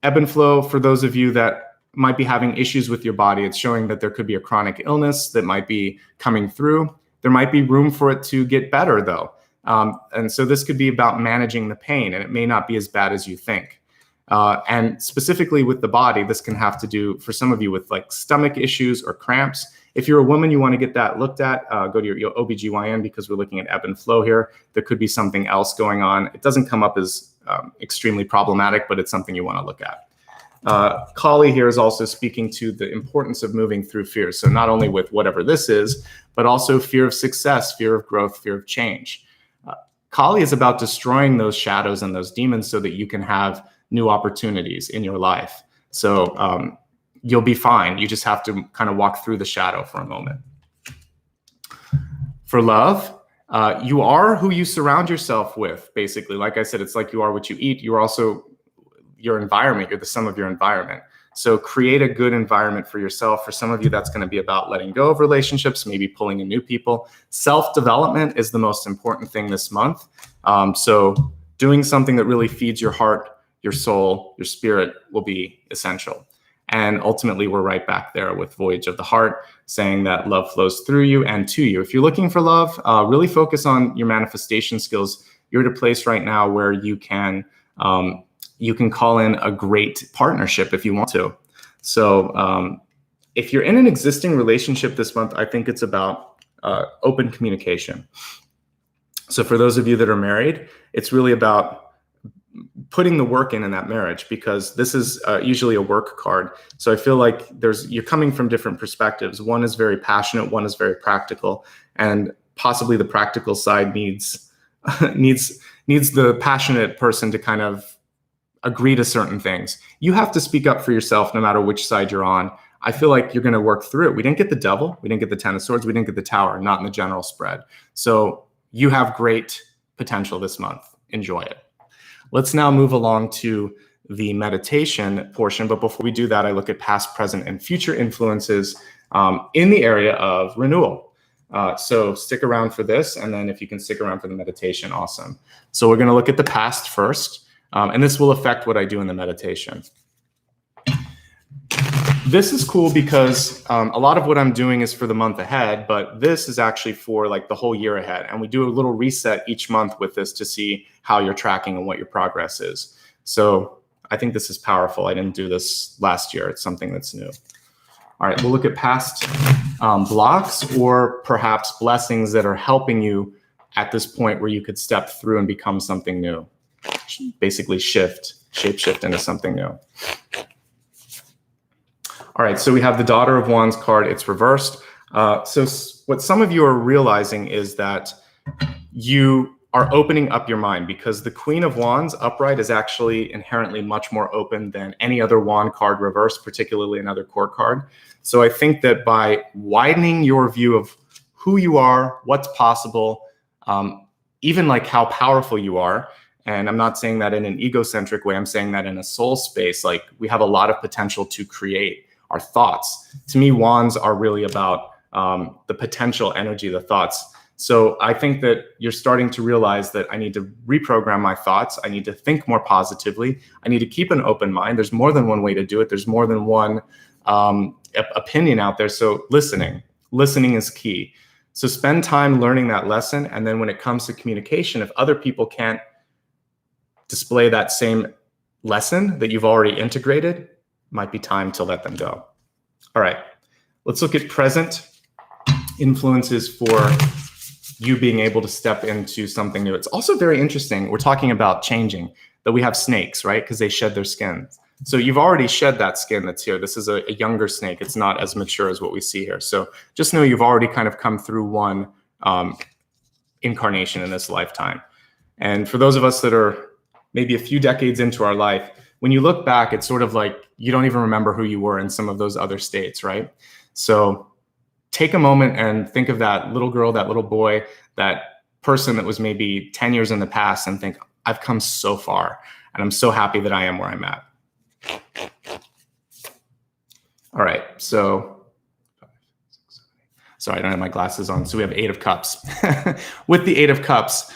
Ebb and flow, for those of you that might be having issues with your body, it's showing that there could be a chronic illness that might be coming through. There might be room for it to get better, though. And so this could be about managing the pain, and it may not be as bad as you think. And specifically with the body, this can have to do, for some of you, with like stomach issues or cramps. If you're a woman, you want to get that looked at, go to your OBGYN, because we're looking at ebb and flow here. There could be something else going on. It doesn't come up as extremely problematic, but it's something you want to look at. Kali here is also speaking to the importance of moving through fear. So not only with whatever this is, but also fear of success, fear of growth, fear of change. Kali is about destroying those shadows and those demons so that you can have new opportunities in your life. So you'll be fine. You just have to kind of walk through the shadow for a moment. For love, you are who you surround yourself with, basically. Like I said, it's like you are what you eat. You're also your environment. You're the sum of your environment. So create a good environment for yourself. For some of you, that's going to be about letting go of relationships, maybe pulling in new people. Self-development is the most important thing this month. So doing something that really feeds your heart, your soul, your spirit will be essential. And ultimately, we're right back there with Voyage of the Heart, saying that love flows through you and to you. If you're looking for love, really focus on your manifestation skills. You're at a place right now where you can call in a great partnership if you want to. So if you're in an existing relationship this month, I think it's about open communication. So for those of you that are married, it's really about putting the work in that marriage, because this is usually a work card. So I feel like you're coming from different perspectives. One is very passionate, one is very practical, and possibly the practical side needs the passionate person to kind of agree to certain things. You have to speak up for yourself no matter which side you're on. I feel like you're going to work through it. We didn't get the Devil, we didn't get the Ten of Swords, we didn't get the Tower, not in the general spread. So you have great potential this month. Enjoy it. Let's now move along to the meditation portion. But before we do that, I look at past, present, and future influences in the area of renewal. So stick around for this. And then if you can stick around for the meditation, awesome. So we're going to look at the past first. And this will affect what I do in the meditation. This is cool because a lot of what I'm doing is for the month ahead, but this is actually for like the whole year ahead. And we do a little reset each month with this to see how you're tracking and what your progress is. So I think this is powerful. I didn't do this last year. It's something that's new. All right, we'll look at past blocks or perhaps blessings that are helping you at this point where you could step through and become something new. Basically shape-shift into something new. All right, so we have the Daughter of Wands card. It's reversed. So what some of you are realizing is that you are opening up your mind because the Queen of Wands upright is actually inherently much more open than any other wand card reversed, particularly another court card. So I think that by widening your view of who you are, what's possible, even like how powerful you are, and I'm not saying that in an egocentric way, I'm saying that in a soul space, like we have a lot of potential to create our thoughts. To me, wands are really about the potential energy, the thoughts. So I think that you're starting to realize that I need to reprogram my thoughts. I need to think more positively. I need to keep an open mind. There's more than one way to do it. There's more than one opinion out there. So listening is key. So spend time learning that lesson. And then when it comes to communication, if other people can't display that same lesson that you've already integrated, might be time to let them go. All right, let's look at present influences for you being able to step into something new. It's also very interesting. We're talking about changing, that we have snakes, right? Because they shed their skin. So you've already shed that skin that's here. This is a younger snake. It's not as mature as what we see here. So just know you've already kind of come through one incarnation in this lifetime. And for those of us that are maybe a few decades into our life, when you look back, it's sort of like you don't even remember who you were in some of those other states, right? So take a moment and think of that little girl, that little boy, that person that was maybe 10 years in the past and think, I've come so far and I'm so happy that I am where I'm at. All right, so, sorry, I don't have my glasses on. So we have 8 of Cups. With the 8 of Cups,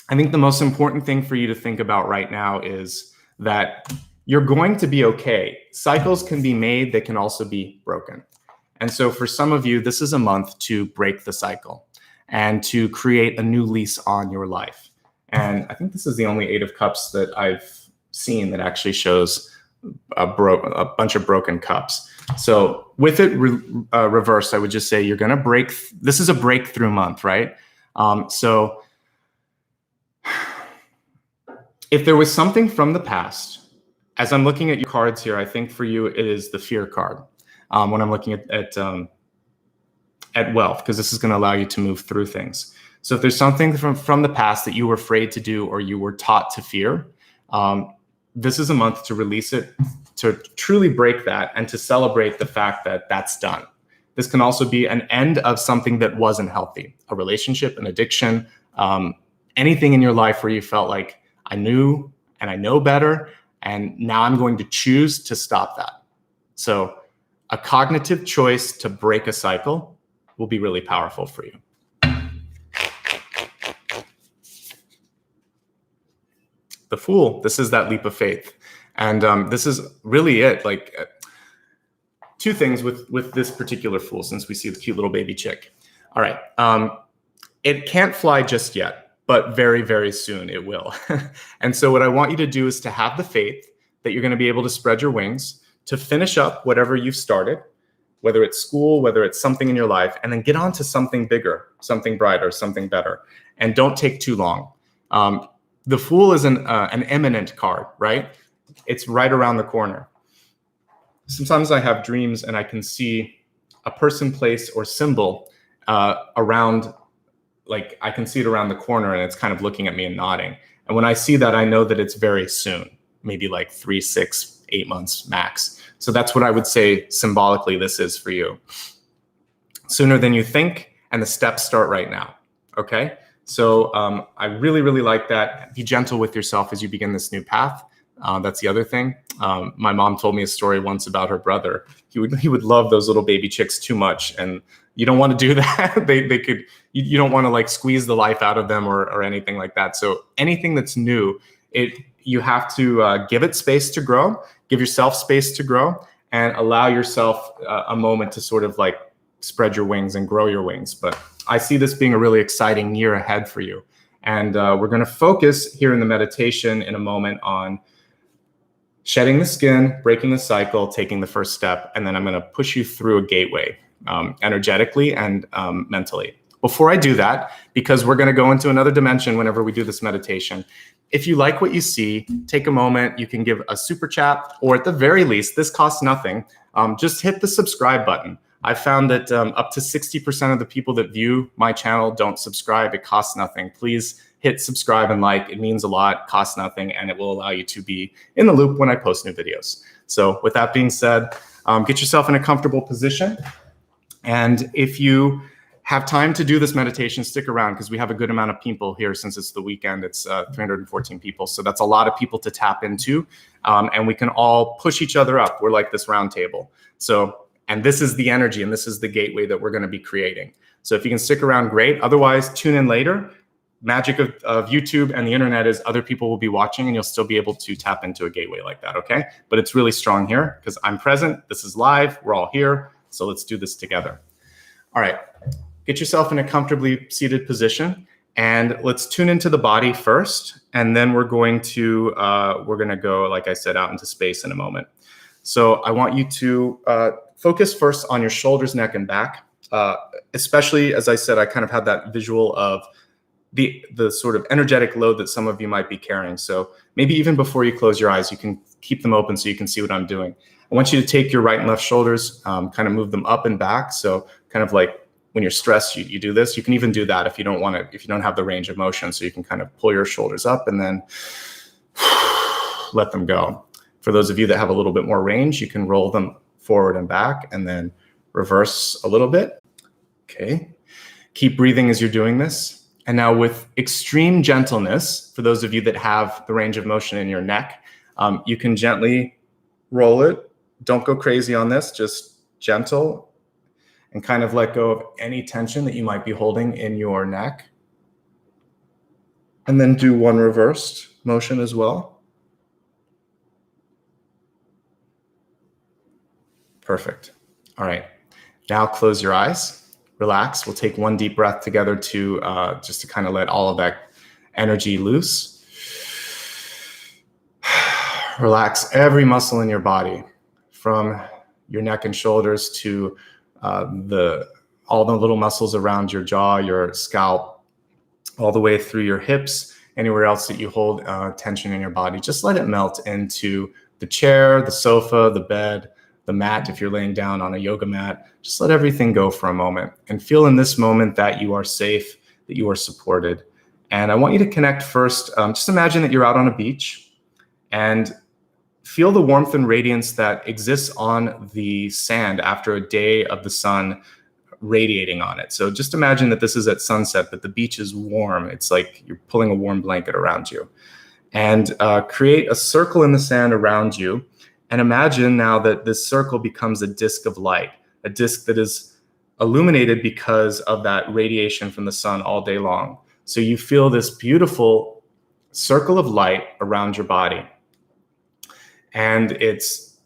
I think the most important thing for you to think about right now is that you're going to be okay. Cycles can be made, they can also be broken. And so for some of you, this is a month to break the cycle and to create a new lease on your life. And I think this is the only 8 of Cups that I've seen that actually shows a bunch of broken cups. So with it reversed, I would just say you're going to break. This is a breakthrough month, right? So if there was something from the past, as I'm looking at your cards here, I think for you it is the fear card. When I'm looking at wealth, because this is going to allow you to move through things. So if there's something from the past that you were afraid to do or you were taught to fear, this is a month to release it, to truly break that, and to celebrate the fact that that's done. This can also be an end of something that wasn't healthy, a relationship, an addiction, anything in your life where you felt like, I knew and I know better, and now I'm going to choose to stop that. So a cognitive choice to break a cycle will be really powerful for you. The Fool, this is that leap of faith. And this is really it. Like 2 things with this particular Fool, since we see the cute little baby chick. All right. It can't fly just yet, but very, very soon it will. And so what I want you to do is to have the faith that you're going to be able to spread your wings, to finish up whatever you've started, whether it's school, whether it's something in your life, and then get on to something bigger, something brighter, something better. And don't take too long. The Fool is an imminent card, right? It's right around the corner. Sometimes I have dreams and I can see a person, place, or symbol around, like I can see it around the corner and it's kind of looking at me and nodding. And when I see that, I know that it's very soon, maybe like 3, 6, 8 months max. So that's what I would say symbolically this is for you. Sooner than you think, and the steps start right now, okay? So I really, really like that. Be gentle with yourself as you begin this new path. That's the other thing. My mom told me a story once about her brother. He would love those little baby chicks too much, and you don't want to do that. they could. You don't want to like squeeze the life out of them or anything like that. So anything that's new, you have to give it space to grow. Give yourself space to grow, and allow yourself a moment to sort of like spread your wings and grow your wings. But I see this being a really exciting year ahead for you. And we're going to focus here in the meditation in a moment on shedding the skin, breaking the cycle, taking the first step, and then I'm going to push you through a gateway energetically and mentally. Before I do that, because we're going to go into another dimension whenever we do this meditation, if you like what you see, take a moment. You can give a super chat, or at the very least, this costs nothing. Just hit the subscribe button. I found that up to 60% of the people that view my channel don't subscribe. It costs nothing. Please hit subscribe and like. It means a lot, costs nothing, and it will allow you to be in the loop when I post new videos. So with that being said, get yourself in a comfortable position. And if you have time to do this meditation, stick around because we have a good amount of people here since it's the weekend. It's 314 people. So that's a lot of people to tap into. And we can all push each other up. We're like this round table. And this is the energy and this is the gateway that we're going to be creating. So if you can stick around, great. Otherwise, tune in later. Magic of YouTube and the internet is other people will be watching and you'll still be able to tap into a gateway like that, okay? But it's really strong here because I'm present. This is live. We're all here. So let's do this together. All right. Get yourself in a comfortably seated position and let's tune into the body first. And then we're going to go, like I said, out into space in a moment. So I want you to focus first on your shoulders, neck, and back. Especially, as I said, I kind of had that visual of the sort of energetic load that some of you might be carrying. So maybe even before you close your eyes, you can keep them open so you can see what I'm doing. I want you to take your right and left shoulders, kind of move them up and back. So kind of like when you're stressed, you do this. You can even do that if you don't want to, if you don't have the range of motion. So you can kind of pull your shoulders up and then let them go. For those of you that have a little bit more range, you can roll them forward and back and then reverse a little bit. Okay. Keep breathing as you're doing this. And now with extreme gentleness, for those of you that have the range of motion in your neck, you can gently roll it. Don't go crazy on this, just gentle and kind of let go of any tension that you might be holding in your neck. And then do one reversed motion as well. Perfect. All right. Now close your eyes, relax. We'll take one deep breath together to just to kind of let all of that energy loose. Relax every muscle in your body, from your neck and shoulders to all the little muscles around your jaw, your scalp, all the way through your hips, anywhere else that you hold tension in your body. Just let it melt into the chair, the sofa, the bed, the mat. If you're laying down on a yoga mat, just let everything go for a moment and feel in this moment that you are safe, that you are supported. And I want you to connect first. Just imagine that you're out on a beach and feel the warmth and radiance that exists on the sand after a day of the sun radiating on it. So just imagine that this is at sunset, but the beach is warm. It's like you're pulling a warm blanket around you. And create a circle in the sand around you. And imagine now that this circle becomes a disk of light, a disk that is illuminated because of that radiation from the sun all day long. So you feel this beautiful circle of light around your body. And it's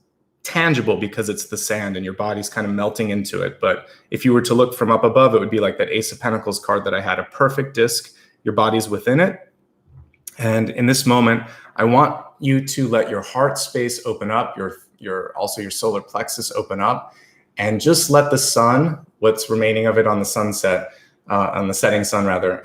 tangible because it's the sand and your body's kind of melting into it. But if you were to look from up above, it would be like that Ace of Pentacles card that I had, a perfect disk. Your body's within it. And in this moment, I want you to let your heart space open up, also your solar plexus open up, and just let the sun, what's remaining of it on the sunset, on the setting sun rather,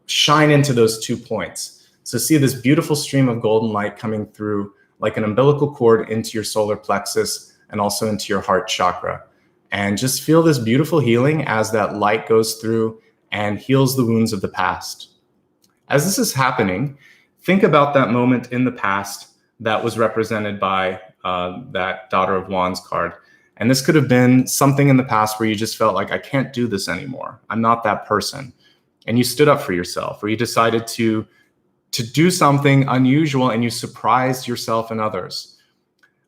shine into those 2 points. So see this beautiful stream of golden light coming through like an umbilical cord into your solar plexus and also into your heart chakra. And just feel this beautiful healing as that light goes through and heals the wounds of the past. As this is happening, think about that moment in the past that was represented by that Daughter of Wands card. And this could have been something in the past where you just felt like, I can't do this anymore. I'm not that person. And you stood up for yourself, or you decided to do something unusual and you surprised yourself and others.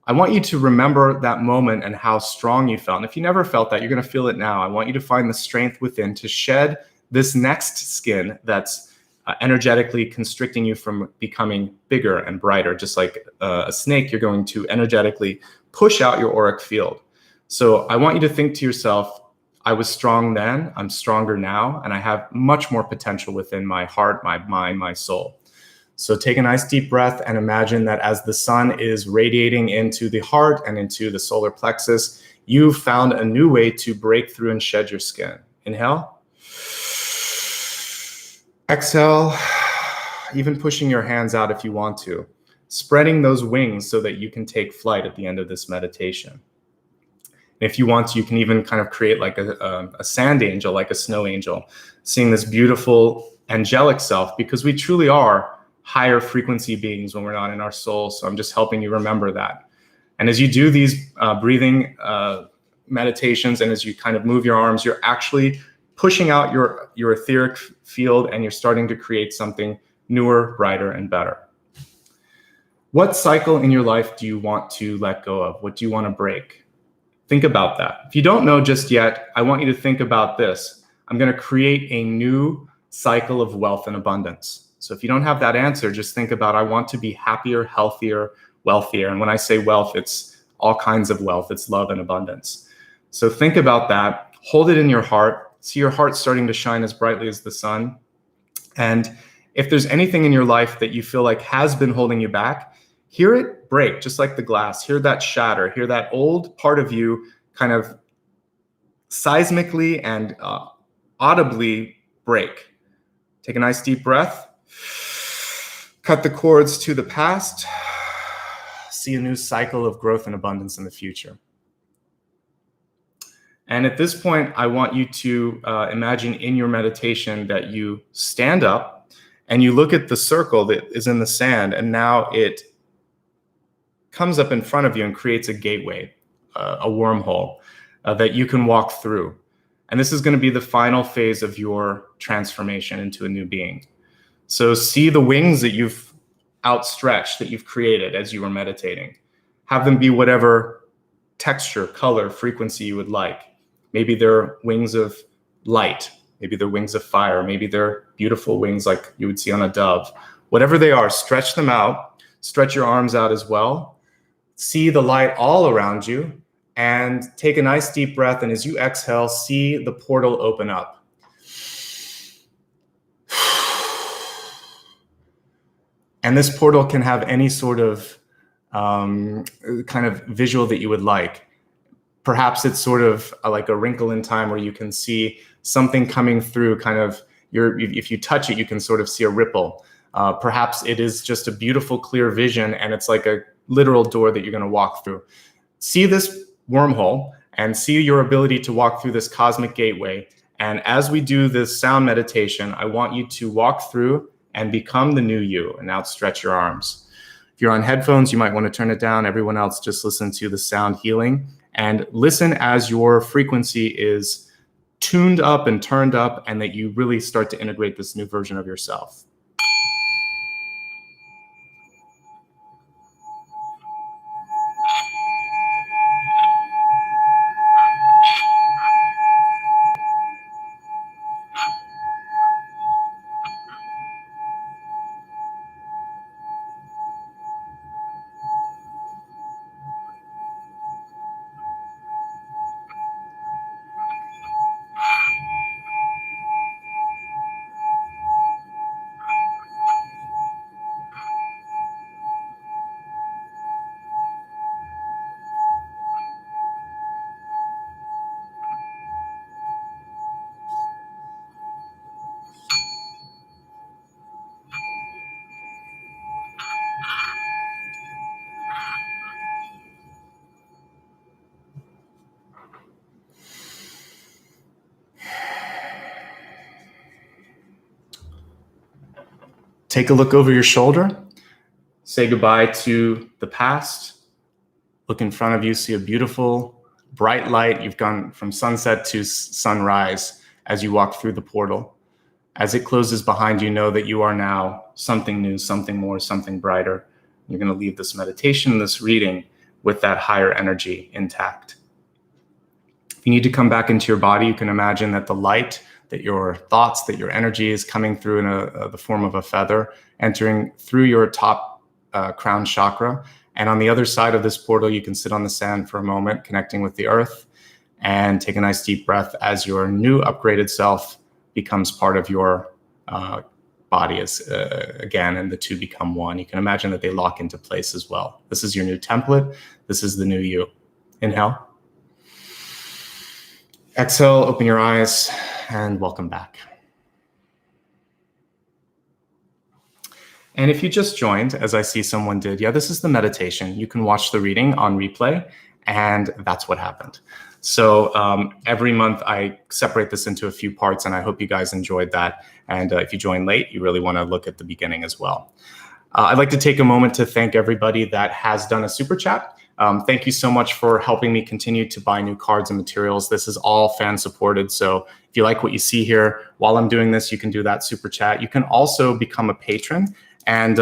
I want you to remember that moment and how strong you felt. And if you never felt that, you're going to feel it now. I want you to find the strength within to shed this next skin that's energetically constricting you from becoming bigger and brighter. Just like a snake, you're going to energetically push out your auric field. So I want you to think to yourself, I was strong then, I'm stronger now, and I have much more potential within my heart, my mind, my soul. So take a nice deep breath and imagine that as the sun is radiating into the heart and into the solar plexus, you've found a new way to break through and shed your skin. Inhale. Exhale, even pushing your hands out if you want to, spreading those wings so that you can take flight at the end of this meditation. If you want to, you can even kind of create like a sand angel, like a snow angel, seeing this beautiful angelic self, because we truly are higher frequency beings when we're not in our soul. So I'm just helping you remember that. And as you do these breathing meditations, and as you kind of move your arms, you're actually pushing out your etheric field, and you're starting to create something newer, brighter, and better. What cycle in your life do you want to let go of? What do you want to break? Think about that. If you don't know just yet, I want you to think about this. I'm going to create a new cycle of wealth and abundance. So if you don't have that answer, just think about, I want to be happier, healthier, wealthier. And when I say wealth, it's all kinds of wealth. It's love and abundance. So think about that. Hold it in your heart. See your heart starting to shine as brightly as the sun. And if there's anything in your life that you feel like has been holding you back, hear it break, just like the glass. Hear that shatter. Hear that old part of you kind of seismically and audibly break. Take a nice deep breath. Cut the cords to the past. See a new cycle of growth and abundance in the future. And at this point, I want you to imagine in your meditation that you stand up and you look at the circle that is in the sand, and now it comes up in front of you and creates a gateway, a wormhole that you can walk through. And this is going to be the final phase of your transformation into a new being. So see the wings that you've outstretched, that you've created as you were meditating. Have them be whatever texture, color, frequency you would like. Maybe they're wings of light. Maybe they're wings of fire. Maybe they're beautiful wings like you would see on a dove. Whatever they are, stretch them out. Stretch your arms out as well. See the light all around you, and take a nice deep breath. And as you exhale, see the portal open up. And this portal can have any sort of kind of visual that you would like. Perhaps it's sort of like a wrinkle in time where you can see something coming through, kind of if you touch it, you can sort of see a ripple. Perhaps it is just a beautiful, clear vision, and it's like a literal door that you're going to walk through. See this wormhole and see your ability to walk through this cosmic gateway. And as we do this sound meditation, I want you to walk through and become the new you and outstretch your arms. If you're on headphones, you might want to turn it down. Everyone else, just listen to the sound healing and listen as your frequency is tuned up and turned up, and that you really start to integrate this new version of yourself. Take a look over your shoulder. Say goodbye to the past. Look in front of you, see a beautiful, bright light. You've gone from sunset to sunrise as you walk through the portal. As it closes behind you, know that you are now something new, something more, something brighter. You're going to leave this meditation, this reading, with that higher energy intact. If you need to come back into your body, you can imagine that the light, that your thoughts, that your energy is coming through in the form of a feather, entering through your top crown chakra And on the other side of this portal, you can sit on the sand for a moment, connecting with the earth, and take a nice deep breath as your new upgraded self becomes part of your body again, and the two become one. You can imagine that they lock into place as well. This is your new template. This is the new you. Inhale. Exhale, open your eyes, and welcome back. And if you just joined, as I see someone did, yeah, this is the meditation. You can watch the reading on replay, and that's what happened. So every month I separate this into a few parts, and I hope you guys enjoyed that. And if you join late, you really want to look at the beginning as well. I'd like to take a moment to thank everybody that has done a super chat. Thank you so much for helping me continue to buy new cards and materials. This is all fan supported. So if you like what you see here, while I'm doing this, you can do that super chat. You can also become a patron. And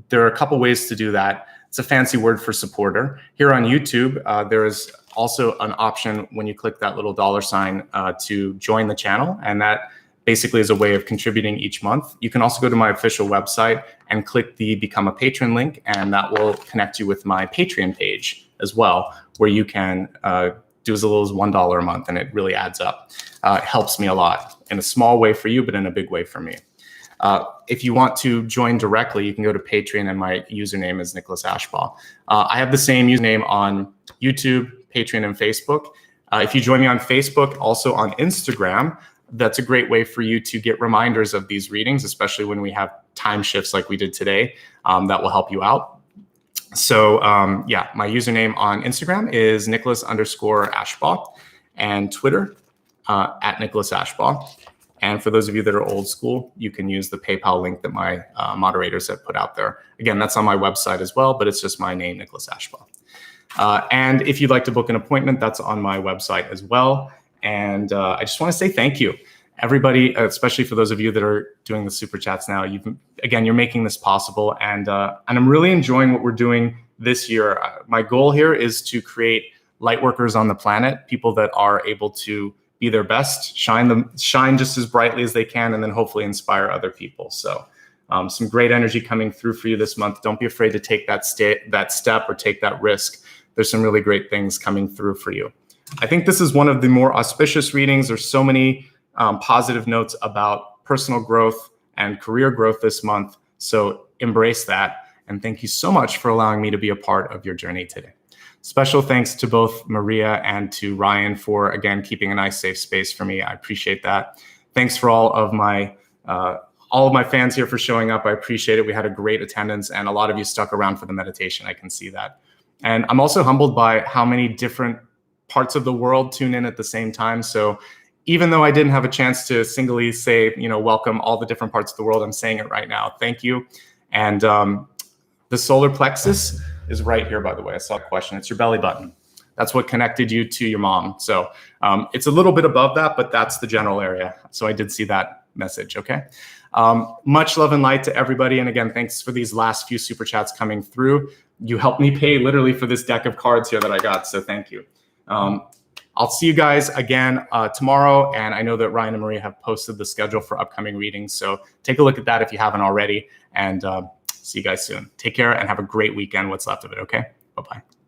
there are a couple ways to do that. It's a fancy word for supporter. Here on YouTube, there is also an option when you click that little $ to join the channel. And that basically is a way of contributing each month. You can also go to my official website and click the Become a Patron link, and that will connect you with my Patreon page as well, where you can do as little as $1 a month, and it really adds up. It helps me a lot in a small way for you, but in a big way for me. If you want to join directly, you can go to Patreon, and my username is Nicholas Ashbaugh. I have the same username on YouTube, Patreon, and Facebook. If you join me on Facebook, also on Instagram, that's a great way for you to get reminders of these readings, especially when we have time shifts like we did today. That will help you out. So yeah, my username on Instagram is Nicholas_Ashbaugh, and Twitter at Nicholas Ashbaugh. And for those of you that are old school, you can use the PayPal link that my moderators have put out there. Again, that's on my website as well, but it's just my name, Nicholas Ashbaugh. And if you'd like to book an appointment, that's on my website as well. And I just want to say thank you, everybody, especially for those of you that are doing the super chats now. You're making this possible, and I'm really enjoying what we're doing this year. My goal here is to create light workers on the planet, people that are able to be their best, shine just as brightly as they can, and then hopefully inspire other people. So some great energy coming through for you this month. Don't be afraid to take that step or take that risk. There's some really great things coming through for you. I think this is one of the more auspicious readings. There's so many positive notes about personal growth and career growth this month. So embrace that. And thank you so much for allowing me to be a part of your journey today. Special thanks to both Maria and to Ryan for, again, keeping a nice, safe space for me. I appreciate that. Thanks for all of my fans here for showing up. I appreciate it. We had a great attendance, and a lot of you stuck around for the meditation. I can see that. And I'm also humbled by how many different parts of the world tune in at the same time. So even though I didn't have a chance to singly say, welcome all the different parts of the world, I'm saying it right now. Thank you. And the solar plexus is right here, by the way. I saw a question. It's your belly button. That's what connected you to your mom. So it's a little bit above that, but that's the general area. So I did see that message, okay? Much love and light to everybody. And again, thanks for these last few super chats coming through. You helped me pay literally for this deck of cards here that I got, so thank you. I'll see you guys again tomorrow, and I know that Ryan and Maria have posted the schedule for upcoming readings, so take a look at that if you haven't already, and see you guys soon. Take care and have a great weekend, what's left of it, okay? Bye-bye.